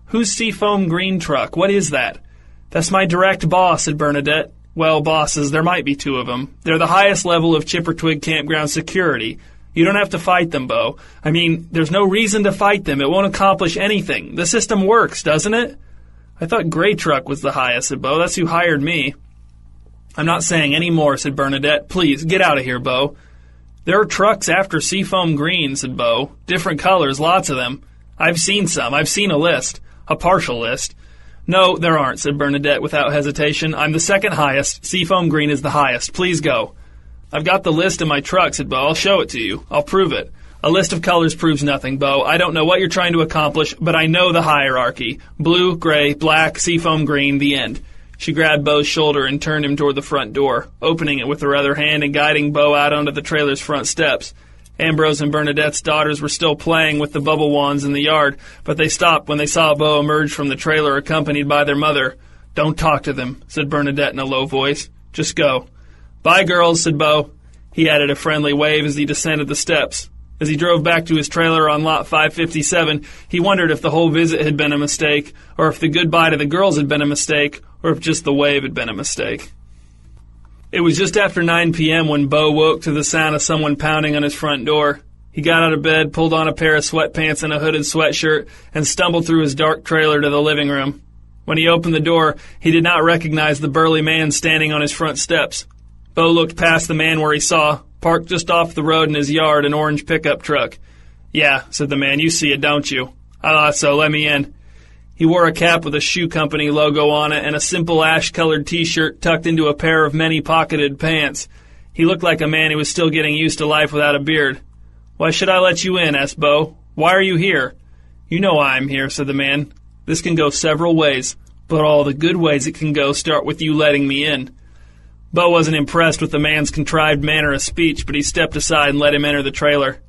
Who's Seafoam Green Truck? What is that? That's my direct boss, said Bernadette. Well, bosses, there might be 2 of them. They're the highest level of Chippertwig Campground security. You don't have to fight them, Beau. I mean, there's no reason to fight them. It won't accomplish anything. The system works, doesn't it? I thought Gray Truck was the highest, said Beau. That's who hired me. I'm not saying any more, said Bernadette. Please, get out of here, Beau. There are trucks after Seafoam Green, said Beau. Different colors, lots of them. I've seen some. I've seen a list. A partial list. No, there aren't, said Bernadette without hesitation. I'm the second highest. Seafoam Green is the highest. Please go. I've got the list in my truck, said Beau. I'll show it to you. I'll prove it. A list of colors proves nothing, Beau. I don't know what you're trying to accomplish, but I know the hierarchy. Blue, gray, black, Seafoam Green, the end. She grabbed Beau's shoulder and turned him toward the front door, opening it with her other hand and guiding Beau out onto the trailer's front steps. Ambrose and Bernadette's daughters were still playing with the bubble wands in the yard, but they stopped when they saw Beau emerge from the trailer accompanied by their mother. Don't talk to them, said Bernadette in a low voice. Just go. Bye, girls, said Beau. He added a friendly wave as he descended the steps. As he drove back to his trailer on lot 557, he wondered if the whole visit had been a mistake, or if the goodbye to the girls had been a mistake, or if just the wave had been a mistake. It was just after 9 p.m. when Beau woke to the sound of someone pounding on his front door. He got out of bed, pulled on a pair of sweatpants and a hooded sweatshirt, and stumbled through his dark trailer to the living room. When he opened the door, he did not recognize the burly man standing on his front steps. Beau looked past the man where he saw, parked just off the road in his yard, an orange pickup truck. Yeah, said the man, you see it, don't you? I thought so, let me in. He wore a cap with a shoe company logo on it and a simple ash-colored T-shirt tucked into a pair of many-pocketed pants. He looked like a man who was still getting used to life without a beard. Why should I let you in? Asked Beau. Why are you here? You know why I'm here, said the man. This can go several ways, but all the good ways it can go start with you letting me in. Beau wasn't impressed with the man's contrived manner of speech, but he stepped aside and let him enter the trailer.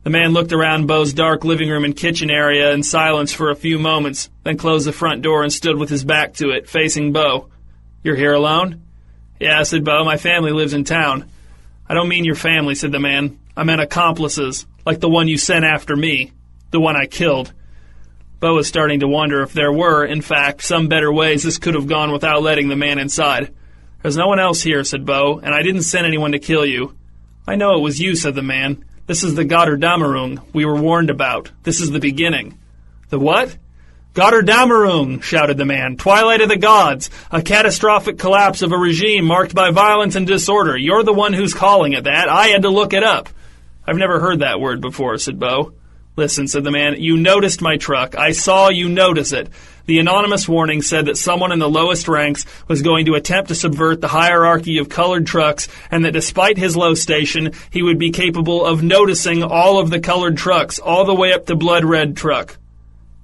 The man looked around Beau's dark living room and kitchen area in silence for a few moments, then closed the front door and stood with his back to it, facing Beau. You're here alone? Yeah, said Beau. My family lives in town. I don't mean your family, said the man. I meant accomplices, like the one you sent after me, the one I killed. Beau was starting to wonder if there were, in fact, some better ways this could have gone without letting the man inside. There's no one else here, said Beau, and I didn't send anyone to kill you. I know it was you, said the man. This is the Götterdämmerung we were warned about. This is the beginning. The what? Götterdämmerung, shouted the man. Twilight of the gods. A catastrophic collapse of a regime marked by violence and disorder. You're the one who's calling it that. I had to look it up. I've never heard that word before, said Beau. Listen, said the man, you noticed my truck. I saw you notice it. The anonymous warning said that someone in the lowest ranks was going to attempt to subvert the hierarchy of colored trucks, and that despite his low station, he would be capable of noticing all of the colored trucks, all the way up to Blood Red Truck.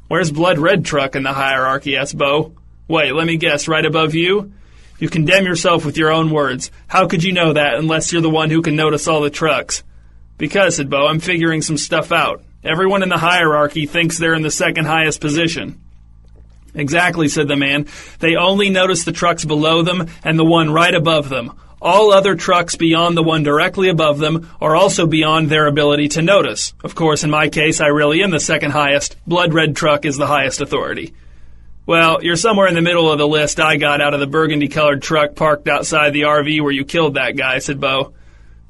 Where's Blood Red Truck in the hierarchy, asked Beau. Wait, let me guess, right above you? You condemn yourself with your own words. How could you know that unless you're the one who can notice all the trucks? Because, said Beau, I'm figuring some stuff out. Everyone in the hierarchy thinks they're in the second highest position. Exactly, said the man. They only notice the trucks below them and the one right above them. All other trucks beyond the one directly above them are also beyond their ability to notice. Of course, in my case, I really am the second highest. Blood Red Truck is the highest authority. Well, you're somewhere in the middle of the list I got out of the burgundy-colored truck parked outside the RV where you killed that guy, said Beau.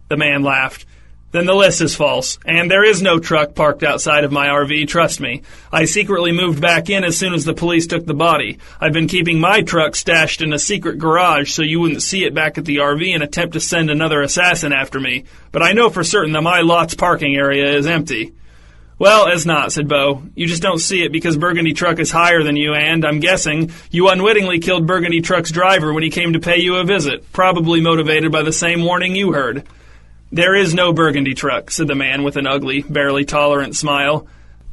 The man laughed. Then the list is false, and there is no truck parked outside of my RV, trust me. I secretly moved back in as soon as the police took the body. I've been keeping my truck stashed in a secret garage so you wouldn't see it back at the RV and attempt to send another assassin after me. But I know for certain that my lot's parking area is empty. Well, as not, said Beau. You just don't see it because Burgundy Truck is higher than you, and, I'm guessing, you unwittingly killed Burgundy Truck's driver when he came to pay you a visit, probably motivated by the same warning you heard. There is no Burgundy Truck, said the man with an ugly, barely tolerant smile.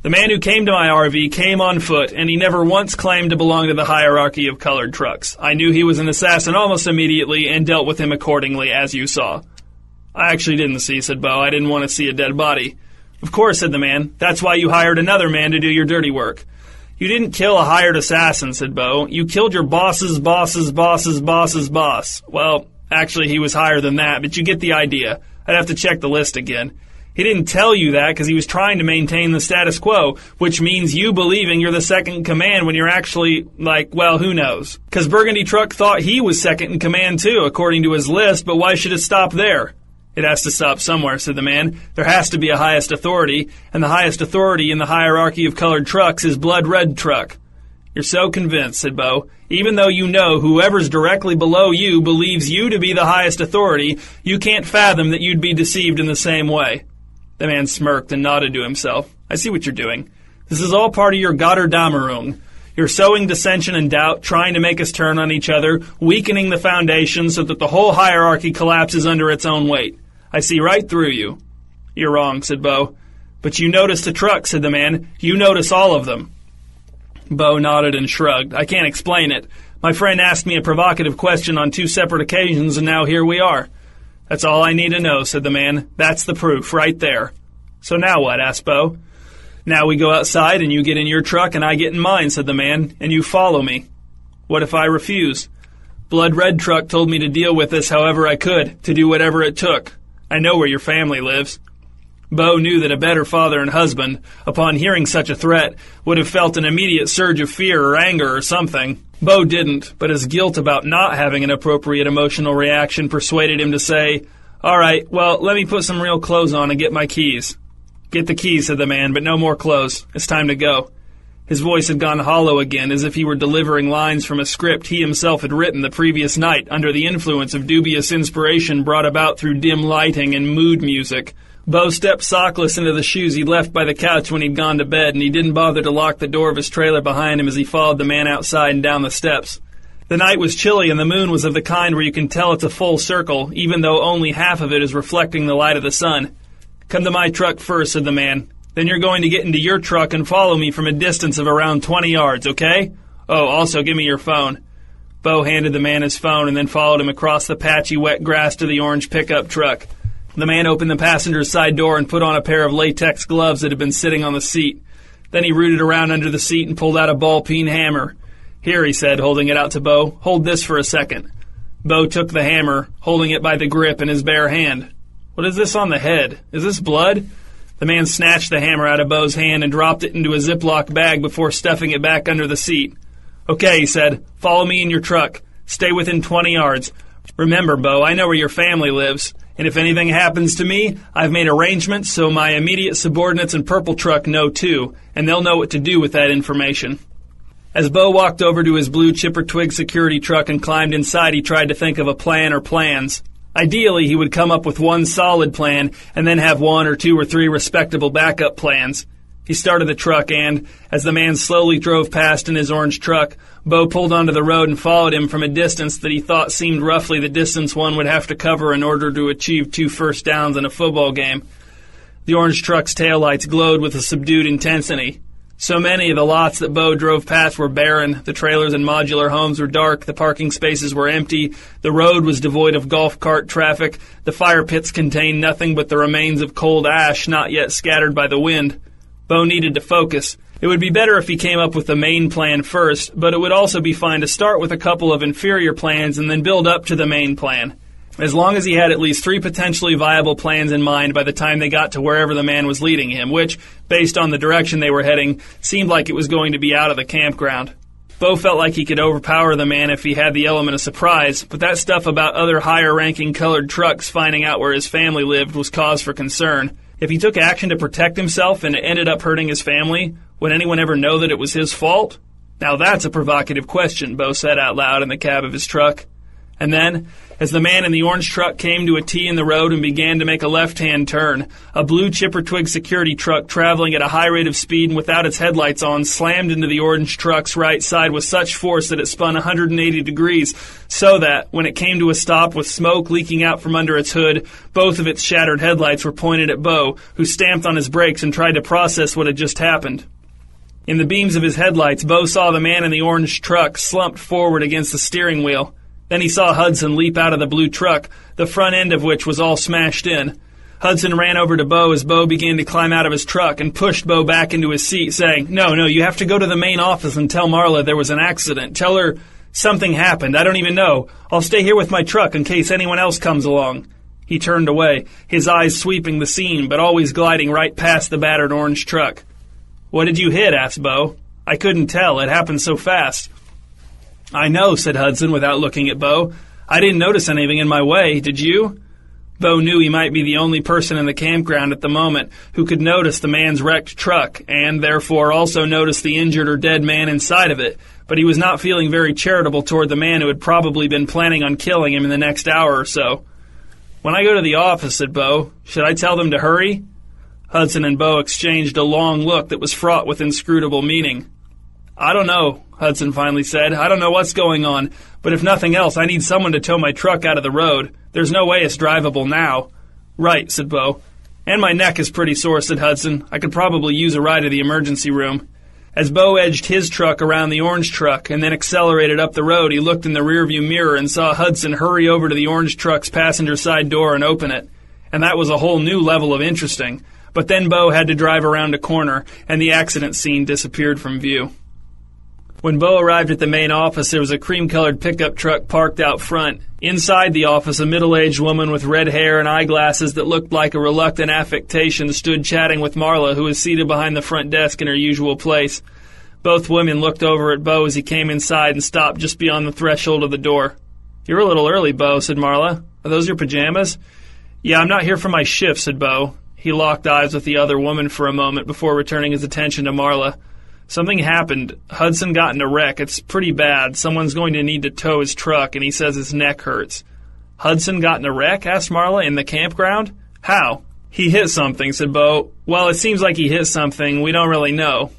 The man who came to my RV came on foot, and he never once claimed to belong to the hierarchy of colored trucks. I knew he was an assassin almost immediately and dealt with him accordingly, as you saw." "I actually didn't see," said Bo. "I didn't want to see a dead body." "Of course," said the man. "That's why you hired another man to do your dirty work." "You didn't kill a hired assassin," said Bo. "You killed your boss's boss's boss's boss's boss." "Well, actually, he was higher than that, but you get the idea. I'd have to check the list again. He didn't tell you that because he was trying to maintain the status quo, which means you believing you're the second in command when you're actually, well, who knows? Because Burgundy Truck thought he was second in command too, according to his list, but why should it stop there?" "It has to stop somewhere," said the man. "There has to be a highest authority, and the highest authority in the hierarchy of colored trucks is Blood Red Truck." "You're so convinced," said Bo. "Even though you know whoever's directly below you believes you to be the highest authority, you can't fathom that you'd be deceived in the same way." The man smirked and nodded to himself. "I see what you're doing. This is all part of your Gotterdammerung. You're sowing dissension and doubt, trying to make us turn on each other, weakening the foundation so that the whole hierarchy collapses under its own weight. I see right through you." "You're wrong," said Bo. "But you notice the trucks," said the man. "You notice all of them." Bo nodded and shrugged. "I can't explain it. My friend asked me a provocative question on 2 separate occasions, and now here we are." "That's all I need to know," said the man. "That's the proof, right there." "So now what?" asked Bo. "Now we go outside and you get in your truck and I get in mine," said the man, "and you follow me." "What if I refuse?" "Blood Red Truck told me to deal with this however I could, to do whatever it took. I know where your family lives." Bo knew that a better father and husband, upon hearing such a threat, would have felt an immediate surge of fear or anger or something. Bo didn't, but his guilt about not having an appropriate emotional reaction persuaded him to say, "All right, well, let me put some real clothes on and get my keys." "Get the keys," said the man, "but no more clothes. It's time to go." His voice had gone hollow again, as if he were delivering lines from a script he himself had written the previous night under the influence of dubious inspiration brought about through dim lighting and mood music. Bo stepped sockless into the shoes he'd left by the couch when he'd gone to bed, and he didn't bother to lock the door of his trailer behind him as he followed the man outside and down the steps. The night was chilly, and the moon was of the kind where you can tell it's a full circle, even though only half of it is reflecting the light of the sun. "Come to my truck first," said the man. "Then you're going to get into your truck and follow me from a distance of around 20 yards, okay? Oh, also give me your phone." Bo handed the man his phone and then followed him across the patchy wet grass to the orange pickup truck. The man opened the passenger's side door and put on a pair of latex gloves that had been sitting on the seat. Then he rooted around under the seat and pulled out a ball-peen hammer. "Here," he said, holding it out to Bo. "Hold this for a second." Bo took the hammer, holding it by the grip in his bare hand. "What is this on the head? Is this blood?" The man snatched the hammer out of Bo's hand and dropped it into a Ziploc bag before stuffing it back under the seat. "Okay," he said, "follow me in your truck. Stay within 20 yards. Remember, Bo, I know where your family lives. And if anything happens to me, I've made arrangements so my immediate subordinates in Purple Truck know too, and they'll know what to do with that information." As Bo walked over to his blue Chippertwig security truck and climbed inside, he tried to think of a plan or plans. Ideally, he would come up with one solid plan and then have 1 or 2 or 3 respectable backup plans. He started the truck and, as the man slowly drove past in his orange truck, Bo pulled onto the road and followed him from a distance that he thought seemed roughly the distance one would have to cover in order to achieve 2 first downs in a football game. The orange truck's taillights glowed with a subdued intensity. So many of the lots that Bo drove past were barren, the trailers and modular homes were dark, the parking spaces were empty, the road was devoid of golf cart traffic, the fire pits contained nothing but the remains of cold ash not yet scattered by the wind. Bo needed to focus. It would be better if he came up with the main plan first, but it would also be fine to start with a couple of inferior plans and then build up to the main plan. As long as he had at least 3 potentially viable plans in mind by the time they got to wherever the man was leading him, which, based on the direction they were heading, seemed like it was going to be out of the campground. Bo felt like he could overpower the man if he had the element of surprise, but that stuff about other higher-ranking colored trucks finding out where his family lived was cause for concern. If he took action to protect himself and it ended up hurting his family, would anyone ever know that it was his fault? Now that's a provocative question, Bo said out loud in the cab of his truck. And then, As the man in the orange truck came to a T in the road and began to make a left-hand turn, a blue Chippertwig security truck traveling at a high rate of speed and without its headlights on slammed into the orange truck's right side with such force that it spun 180 degrees, so that, when it came to a stop with smoke leaking out from under its hood, both of its shattered headlights were pointed at Bo, who stamped on his brakes and tried to process what had just happened. In the beams of his headlights, Bo saw the man in the orange truck slumped forward against the steering wheel. Then he saw Hudson leap out of the blue truck, the front end of which was all smashed in. Hudson ran over to Bo as Bo began to climb out of his truck and pushed Bo back into his seat, saying, No, you have to go to the main office and tell Marla there was an accident. Tell her something happened. I don't even know. I'll stay here with my truck in case anyone else comes along. He turned away, his eyes sweeping the scene, but always gliding right past the battered orange truck. What did you hit? Asked Bo. I couldn't tell. It happened so fast. I know, said Hudson without looking at Bo. I didn't notice anything in my way. Did you? Bo knew he might be the only person in the campground at the moment who could notice the man's wrecked truck and therefore also notice the injured or dead man inside of it, but he was not feeling very charitable toward the man who had probably been planning on killing him in the next hour or so. When I go to the office, said Bo, should I tell them to hurry? Hudson and Bo exchanged a long look that was fraught with inscrutable meaning. I don't know, Hudson finally said. I don't know what's going on, but if nothing else, I need someone to tow my truck out of the road. There's no way it's drivable now. Right, said Bo. And my neck is pretty sore, said Hudson. I could probably use a ride to the emergency room. As Bo edged his truck around the orange truck and then accelerated up the road, he looked in the rearview mirror and saw Hudson hurry over to the orange truck's passenger side door and open it. And that was a whole new level of interesting. But then Bo had to drive around a corner, and the accident scene disappeared from view. When Bo arrived at the main office, there was a cream-colored pickup truck parked out front. Inside the office, a middle-aged woman with red hair and eyeglasses that looked like a reluctant affectation stood chatting with Marla, who was seated behind the front desk in her usual place. Both women looked over at Bo as he came inside and stopped just beyond the threshold of the door. You're a little early, Bo, said Marla. Are those your pajamas? Yeah, I'm not here for my shift, said Bo. He locked eyes with the other woman for a moment before returning his attention to Marla. Something happened. Hudson got in a wreck. It's pretty bad. Someone's going to need to tow his truck, and he says his neck hurts. Hudson got in a wreck? Asked Marla. In the campground? How? He hit something, said Bo. Well, it seems like he hit something. We don't really know.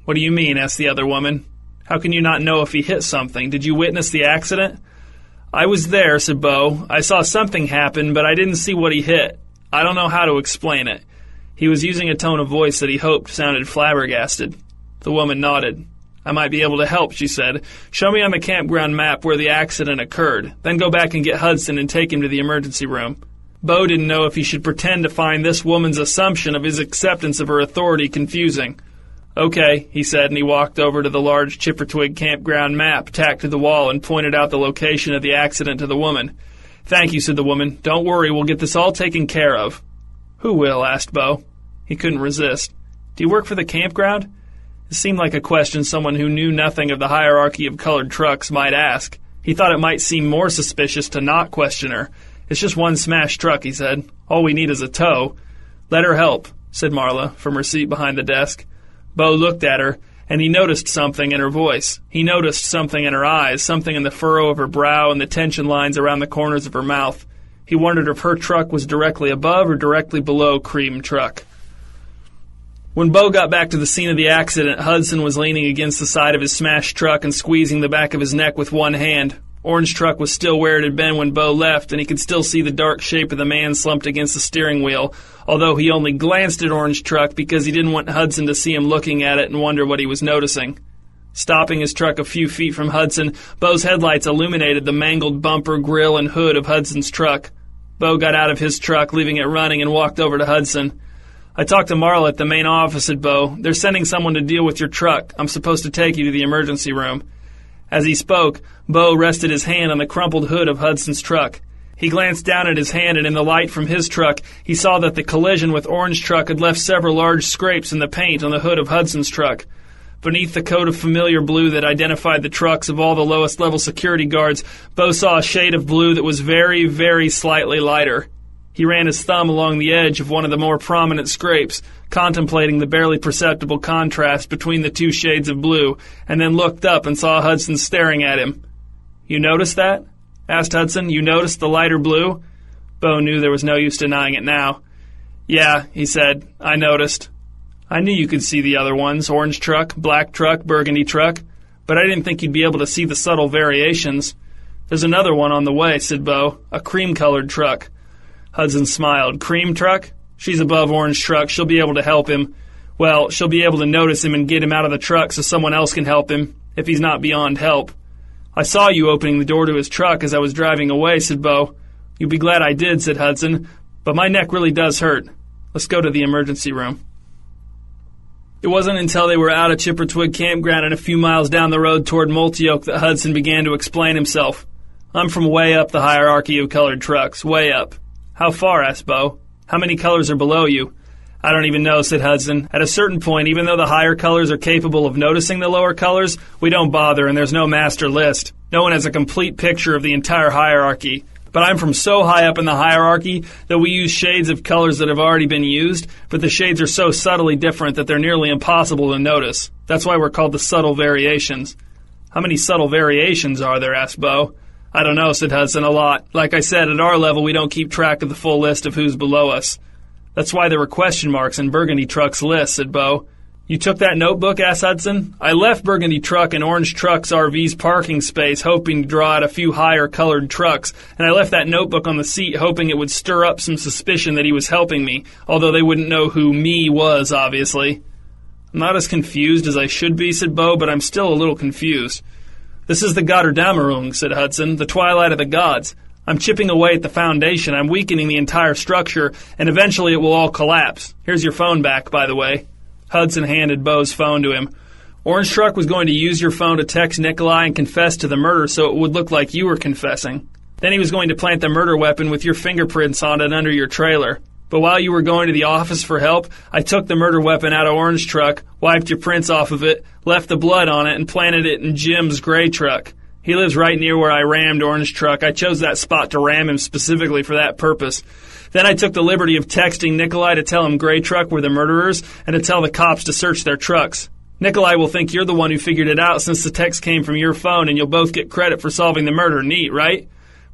What do you mean? Asked the other woman. How can you not know if he hit something? Did you witness the accident? I was there, said Bo. I saw something happen, but I didn't see what he hit. I don't know how to explain it. He was using a tone of voice that he hoped sounded flabbergasted. The woman nodded. I might be able to help, she said. Show me on the campground map where the accident occurred. Then go back and get Hudson and take him to the emergency room. Bo didn't know if he should pretend to find this woman's assumption of his acceptance of her authority confusing. Okay, he said, and he walked over to the large Chippertwig Campground map tacked to the wall and pointed out the location of the accident to the woman. Thank you, said the woman. Don't worry, we'll get this all taken care of. Who will? Asked Bo. He couldn't resist. Do you work for the campground? It seemed like a question someone who knew nothing of the hierarchy of colored trucks might ask. He thought it might seem more suspicious to not question her. It's just one smashed truck, he said. All we need is a tow. Let her help, said Marla from her seat behind the desk. Bo looked at her, and he noticed something in her voice. He noticed something in her eyes, something in the furrow of her brow and the tension lines around the corners of her mouth. He wondered if her truck was directly above or directly below Cream Truck. When Bo got back to the scene of the accident, Hudson was leaning against the side of his smashed truck and squeezing the back of his neck with one hand. Orange Truck was still where it had been when Bo left, and he could still see the dark shape of the man slumped against the steering wheel, although he only glanced at Orange Truck because he didn't want Hudson to see him looking at it and wonder what he was noticing. Stopping his truck a few feet from Hudson, Bo's headlights illuminated the mangled bumper, grill, and hood of Hudson's truck. Bo got out of his truck, leaving it running, and walked over to Hudson. I talked to Marla at the main office, said Bo. They're sending someone to deal with your truck. I'm supposed to take you to the emergency room. As he spoke, Bo rested his hand on the crumpled hood of Hudson's truck. He glanced down at his hand, and in the light from his truck, he saw that the collision with Orange Truck had left several large scrapes in the paint on the hood of Hudson's truck. Beneath the coat of familiar blue that identified the trucks of all the lowest-level security guards, Bo saw a shade of blue that was very, very slightly lighter. He ran his thumb along the edge of one of the more prominent scrapes, contemplating the barely perceptible contrast between the two shades of blue, and then looked up and saw Hudson staring at him. You notice that? asked Hudson. You noticed the lighter blue? Bo knew there was no use denying it now. Yeah, he said. I noticed. I knew you could see the other ones, orange truck, black truck, burgundy truck, but I didn't think you'd be able to see the subtle variations. There's another one on the way, said Bo, a cream-colored truck. Hudson smiled. Cream truck? She's above orange truck. She'll be able to help him. Well, she'll be able to notice him and get him out of the truck so someone else can help him, if he's not beyond help. I saw you opening the door to his truck as I was driving away, said Bo. You'll be glad I did, said Hudson, but my neck really does hurt. Let's go to the emergency room. It wasn't until they were out of Chippertwig Campground and a few miles down the road toward Multioak that Hudson began to explain himself. I'm from way up the hierarchy of colored trucks, way up. How far, asked Bo. How many colors are below you? I don't even know, said Hudson. At a certain point, even though the higher colors are capable of noticing the lower colors, we don't bother and there's no master list. No one has a complete picture of the entire hierarchy. But I'm from so high up in the hierarchy that we use shades of colors that have already been used, but the shades are so subtly different that they're nearly impossible to notice. That's why we're called the subtle variations. How many subtle variations are there, asked Bo. I don't know, said Hudson, a lot. Like I said, at our level, we don't keep track of the full list of who's below us. That's why there were question marks in Burgundy Truck's list, said Bo. You took that notebook, asked Hudson. I left Burgundy Truck and Orange Truck's RV's parking space hoping to draw out a few higher colored trucks, and I left that notebook on the seat hoping it would stir up some suspicion that he was helping me, although they wouldn't know who me was, obviously. I'm not as confused as I should be, said Bo, but I'm still a little confused. This is the Götterdämmerung, said Hudson, the twilight of the gods. I'm chipping away at the foundation, I'm weakening the entire structure, and eventually it will all collapse. Here's your phone back, by the way. Hudson handed Bo's phone to him. Orange Truck was going to use your phone to text Nikolai and confess to the murder so it would look like you were confessing. Then he was going to plant the murder weapon with your fingerprints on it under your trailer. But while you were going to the office for help, I took the murder weapon out of Orange Truck, wiped your prints off of it, left the blood on it, and planted it in Jim's gray truck. He lives right near where I rammed Orange Truck. I chose that spot to ram him specifically for that purpose. Then I took the liberty of texting Nikolai to tell him Gray Truck were the murderers and to tell the cops to search their trucks. Nikolai will think you're the one who figured it out since the text came from your phone and you'll both get credit for solving the murder. Neat, right?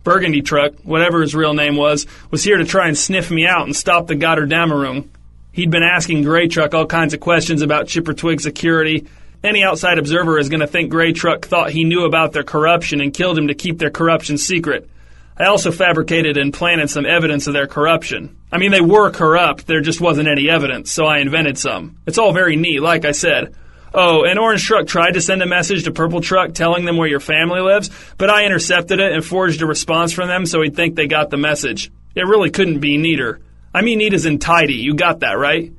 Burgundy Truck, whatever his real name was here to try and sniff me out and stop the Götterdämmerung. He'd been asking Gray Truck all kinds of questions about Chippertwig security. Any outside observer is going to think Gray Truck thought he knew about their corruption and killed him to keep their corruption secret. I also fabricated and planted some evidence of their corruption. I mean, they were corrupt, there just wasn't any evidence, so I invented some. It's all very neat, like I said. Oh, and Orange Truck tried to send a message to Purple Truck telling them where your family lives, but I intercepted it and forged a response from them so he'd think they got the message. It really couldn't be neater. I mean neat as in tidy, you got that, right?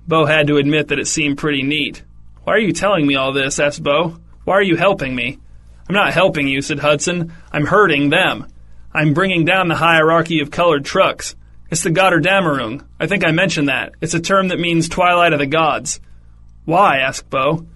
Bo had to admit that it seemed pretty neat. Why are you telling me all this, asked Bo. Why are you helping me? I'm not helping you, said Hudson. I'm hurting them. I'm bringing down the hierarchy of colored trucks. It's the Götterdämmerung. I think I mentioned that. It's a term that means twilight of the gods. Why? Asked Bo.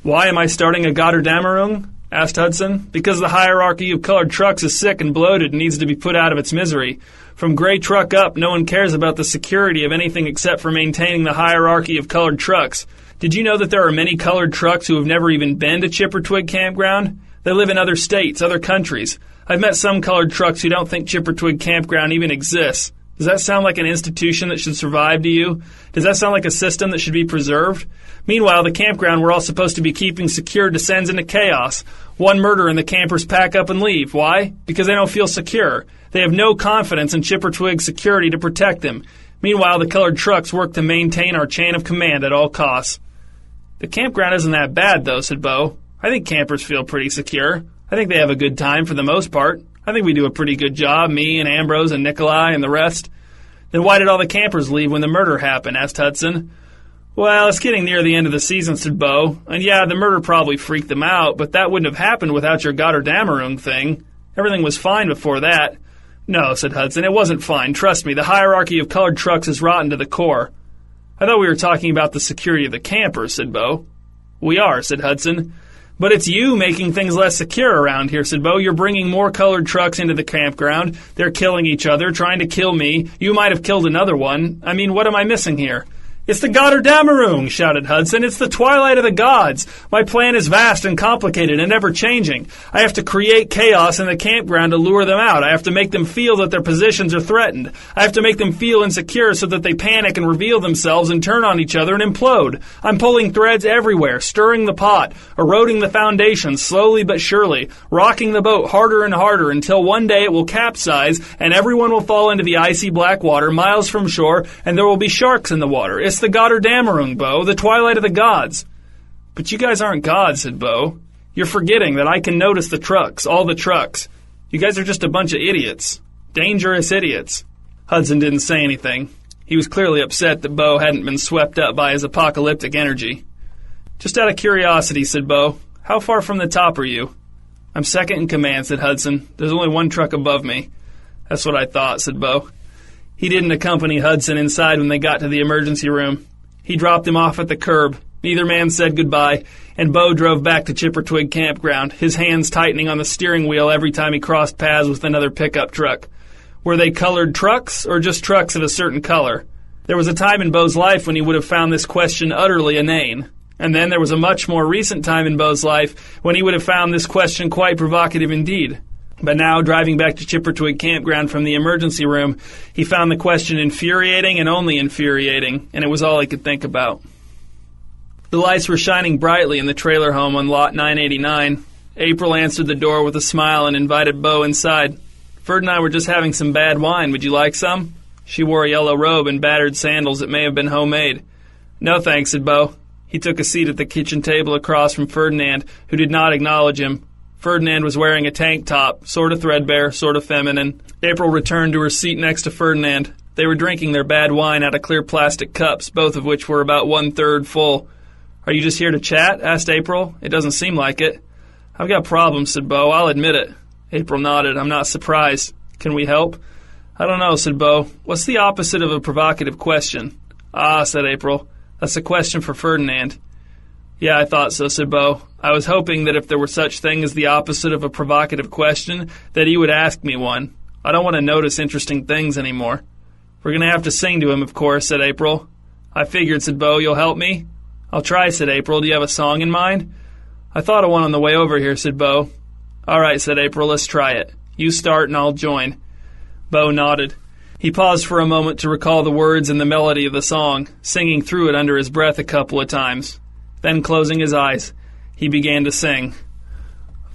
Why am I starting a Götterdämmerung? Asked Hudson. Because the hierarchy of colored trucks is sick and bloated and needs to be put out of its misery. From Gray Truck up, no one cares about the security of anything except for maintaining the hierarchy of colored trucks. Did you know that there are many colored trucks who have never even been to Chippertwig Campground? They live in other states, other countries. I've met some colored trucks who don't think Chippertwig Campground even exists. Does that sound like an institution that should survive to you? Does that sound like a system that should be preserved? Meanwhile, the campground we're all supposed to be keeping secure descends into chaos. One murder and the campers pack up and leave. Why? Because they don't feel secure. They have no confidence in Chippertwig's security to protect them. Meanwhile, the colored trucks work to maintain our chain of command at all costs. The campground isn't that bad, though, said Bo. I think campers feel pretty secure. I think they have a good time for the most part. I think we do a pretty good job, me and Ambrose and Nikolai and the rest. Then why did all the campers leave when the murder happened? Asked Hudson. Well, it's getting near the end of the season, said Bo. And yeah, the murder probably freaked them out, but that wouldn't have happened without your Götterdämmerung thing. Everything was fine before that. No, said Hudson, it wasn't fine. Trust me, the hierarchy of colored trucks is rotten to the core. I thought we were talking about the security of the campers, said Bo. We are, said Hudson. But it's you making things less secure around here, said Bo. You're bringing more colored trucks into the campground. They're killing each other, trying to kill me. You might have killed another one. I mean, what am I missing here? "It's the Götterdämmerung," shouted Hudson. "It's the twilight of the gods. My plan is vast and complicated and ever-changing. I have to create chaos in the campground to lure them out. I have to make them feel that their positions are threatened. I have to make them feel insecure so that they panic and reveal themselves and turn on each other and implode. I'm pulling threads everywhere, stirring the pot, eroding the foundation slowly but surely, rocking the boat harder and harder until one day it will capsize and everyone will fall into the icy black water miles from shore and there will be sharks in the water. It's the Götterdämmerung, Bo, the twilight of the gods." "But you guys aren't gods," said Bo. "You're forgetting that I can notice the trucks, all the trucks. You guys are just a bunch of idiots. Dangerous idiots." Hudson didn't say anything. He was clearly upset that Bo hadn't been swept up by his apocalyptic energy. "Just out of curiosity," said Bo, "how far from the top are you?" "I'm second in command," said Hudson. "There's only one truck above me." "That's what I thought," said Bo. He didn't accompany Hudson inside when they got to the emergency room. He dropped him off at the curb. Neither man said goodbye, and Bo drove back to Chippertwig Campground, his hands tightening on the steering wheel every time he crossed paths with another pickup truck. Were they colored trucks, or just trucks of a certain color? There was a time in Bo's life when he would have found this question utterly inane. And then there was a much more recent time in Bo's life when he would have found this question quite provocative indeed. But now, driving back to Chippertwig Campground from the emergency room, he found the question infuriating and only infuriating, and it was all he could think about. The lights were shining brightly in the trailer home on Lot 989. April answered the door with a smile and invited Bo inside. "Ferd and I were just having some bad wine. Would you like some?" She wore a yellow robe and battered sandals that may have been homemade. "No thanks," said Bo. He took a seat at the kitchen table across from Ferdinand, who did not acknowledge him. Ferdinand was wearing a tank top, sort of threadbare, sort of feminine. April returned to her seat next to Ferdinand. They were drinking their bad wine out of clear plastic cups, both of which were about 1/3 full. "Are you just here to chat?" asked April. "It doesn't seem like it." "I've got problems," said Bo. "I'll admit it." April nodded. "I'm not surprised. Can we help?" "I don't know," said Bo. "What's the opposite of a provocative question?" "Ah," said April. "That's a question for Ferdinand." "Yeah, I thought so," said Bo. "I was hoping that if there were such thing as the opposite of a provocative question, that he would ask me one. I don't want to notice interesting things anymore." "We're going to have to sing to him, of course," said April. "I figured," said Bo. "You'll help me?" "I'll try," said April. "Do you have a song in mind?" "I thought of one on the way over here," said Bo. "All right," said April. "Let's try it. You start and I'll join." Bo nodded. He paused for a moment to recall the words and the melody of the song, singing through it under his breath a couple of times. Then, closing his eyes, he began to sing.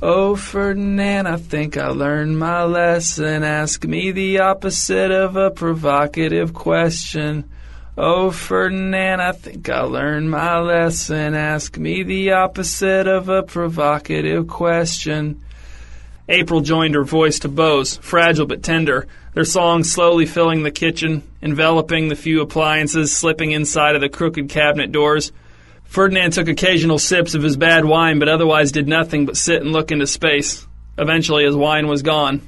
"Oh, Ferdinand, I think I learned my lesson. Ask me the opposite of a provocative question. Oh, Ferdinand, I think I learned my lesson. Ask me the opposite of a provocative question." April joined her voice to Bo's, fragile but tender, their song slowly filling the kitchen, enveloping the few appliances, slipping inside of the crooked cabinet doors. Ferdinand took occasional sips of his bad wine, but otherwise did nothing but sit and look into space. Eventually his wine was gone.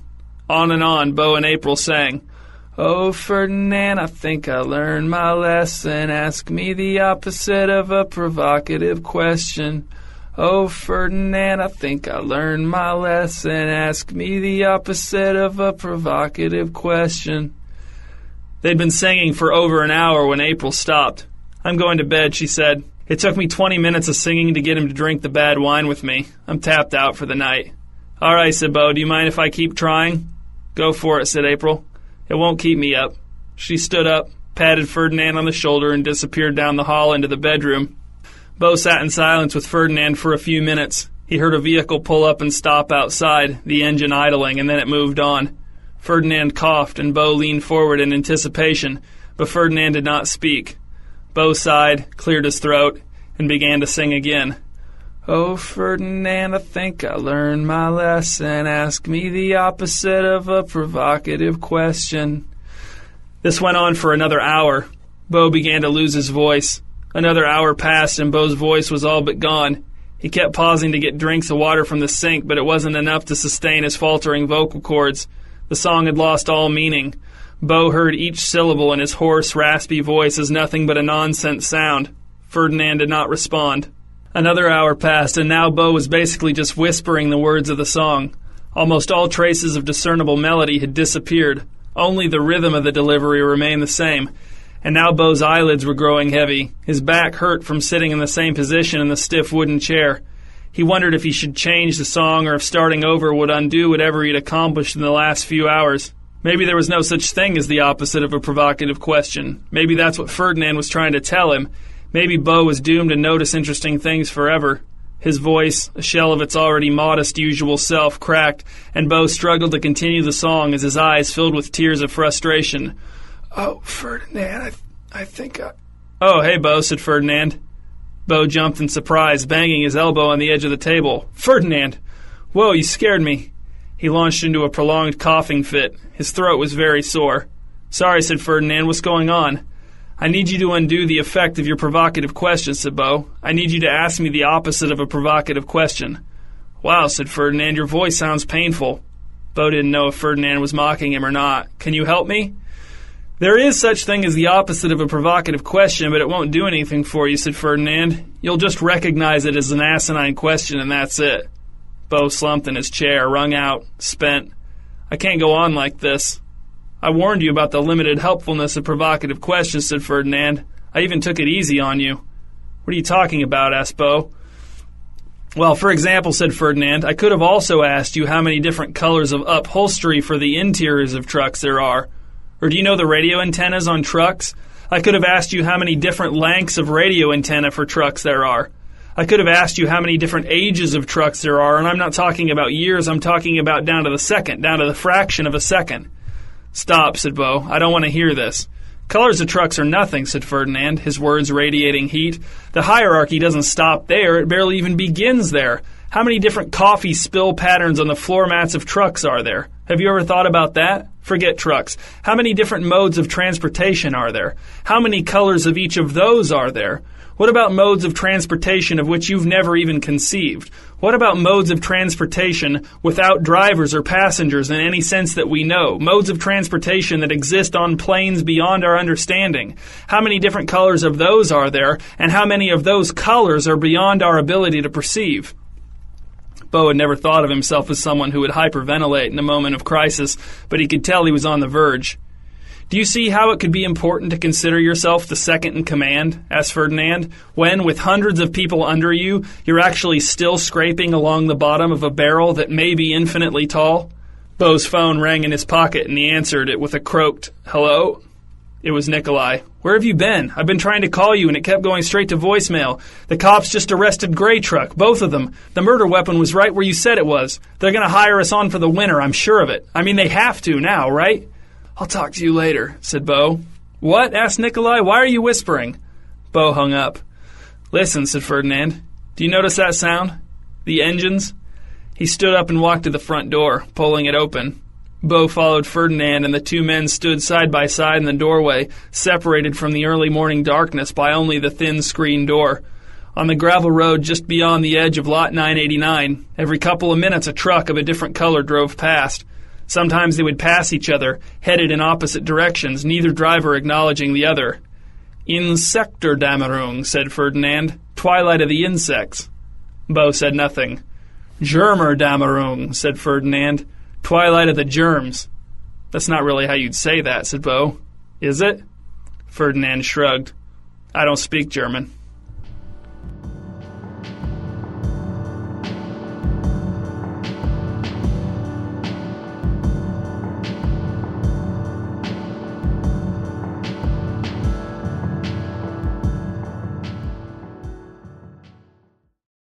On and on, Bo and April sang. "Oh, Ferdinand, I think I learned my lesson. Ask me the opposite of a provocative question. Oh, Ferdinand, I think I learned my lesson. Ask me the opposite of a provocative question." They'd been singing for over an hour when April stopped. "I'm going to bed," she said. "It took me 20 minutes of singing to get him to drink the bad wine with me. I'm tapped out for the night." "All right," said Bo. "Do you mind if I keep trying?" "Go for it," said April. "It won't keep me up." She stood up, patted Ferdinand on the shoulder, and disappeared down the hall into the bedroom. Bo sat in silence with Ferdinand for a few minutes. He heard a vehicle pull up and stop outside, the engine idling, and then it moved on. Ferdinand coughed, and Bo leaned forward in anticipation, but Ferdinand did not speak. Bo sighed, cleared his throat, and began to sing again. "Oh, Ferdinand, I think I learned my lesson. Ask me the opposite of a provocative question." This went on for another hour. Bo began to lose his voice. Another hour passed, and Bo's voice was all but gone. He kept pausing to get drinks of water from the sink, but it wasn't enough to sustain his faltering vocal cords. The song had lost all meaning. Bo heard each syllable in his hoarse, raspy voice as nothing but a nonsense sound. Ferdinand did not respond. Another hour passed, and now Bo was basically just whispering the words of the song. Almost all traces of discernible melody had disappeared. Only the rhythm of the delivery remained the same. And now Beau's eyelids were growing heavy. His back hurt from sitting in the same position in the stiff wooden chair. He wondered if he should change the song or if starting over would undo whatever he'd accomplished in the last few hours. Maybe there was no such thing as the opposite of a provocative question. Maybe that's what Ferdinand was trying to tell him. Maybe Beau was doomed to notice interesting things forever. His voice, a shell of its already modest usual self, cracked, and Beau struggled to continue the song as his eyes filled with tears of frustration. "Oh, Ferdinand, I think I..." "Oh, hey, Beau," said Ferdinand. Beau jumped in surprise, banging his elbow on the edge of the table. "Ferdinand! Whoa, you scared me." He launched into a prolonged coughing fit. His throat was very sore. "Sorry," said Ferdinand. "What's going on?" "I need you to undo the effect of your provocative question," said Beau. "I need you to ask me the opposite of a provocative question." "Wow," said Ferdinand, "your voice sounds painful." Beau didn't know if Ferdinand was mocking him or not. "Can you help me?" "There is such thing as the opposite of a provocative question, but it won't do anything for you," said Ferdinand. "You'll just recognize it as an asinine question, and that's it." Beau slumped in his chair, wrung out, spent. "I can't go on like this." "I warned you about the limited helpfulness of provocative questions," said Ferdinand. "I even took it easy on you." "What are you talking about?" asked Beau. "Well, for example," said Ferdinand, "I could have also asked you how many different colors of upholstery for the interiors of trucks there are. Or do you know the radio antennas on trucks? I could have asked you how many different lengths of radio antenna for trucks there are. I could have asked you how many different ages of trucks there are, and I'm not talking about years, I'm talking about down to the second, down to the fraction of a second." "Stop," said Beau. "I don't want to hear this." "Colors of trucks are nothing," said Ferdinand, his words radiating heat. "The hierarchy doesn't stop there, it barely even begins there. How many different coffee spill patterns on the floor mats of trucks are there? Have you ever thought about that? Forget trucks. How many different modes of transportation are there? How many colors of each of those are there? What about modes of transportation of which you've never even conceived? What about modes of transportation without drivers or passengers in any sense that we know? Modes of transportation that exist on planes beyond our understanding. How many different colors of those are there, and how many of those colors are beyond our ability to perceive?" Beau had never thought of himself as someone who would hyperventilate in a moment of crisis, but he could tell he was on the verge. "Do you see how it could be important to consider yourself the second in command?" asked Ferdinand, "when, with hundreds of people under you, you're actually still scraping along the bottom of a barrel that may be infinitely tall?" Beau's phone rang in his pocket, and he answered it with a croaked, "Hello?" It was Nikolai. "Where have you been? I've been trying to call you, and it kept going straight to voicemail. The cops just arrested Gray Truck, both of them. The murder weapon was right where you said it was. They're going to hire us on for the winter, I'm sure of it. I mean, they have to now, right?" "I'll talk to you later," said Beau. "What?" asked Nikolai. "Why are you whispering?" Beau hung up. "Listen," said Ferdinand. "Do you notice that sound? The engines?" He stood up and walked to the front door, pulling it open. Beau followed Ferdinand, and the two men stood side by side in the doorway, separated from the early morning darkness by only the thin screen door. On the gravel road just beyond the edge of Lot 989, every couple of minutes a truck of a different color drove past. Sometimes they would pass each other, headed in opposite directions, neither driver acknowledging the other. "Insekterdämmerung," said Ferdinand. "Twilight of the insects." Beau said nothing. "Germerdämmerung," said Ferdinand. "Twilight of the germs." "That's not really how you'd say that," said Beau. "Is it?" Ferdinand shrugged. "I don't speak German."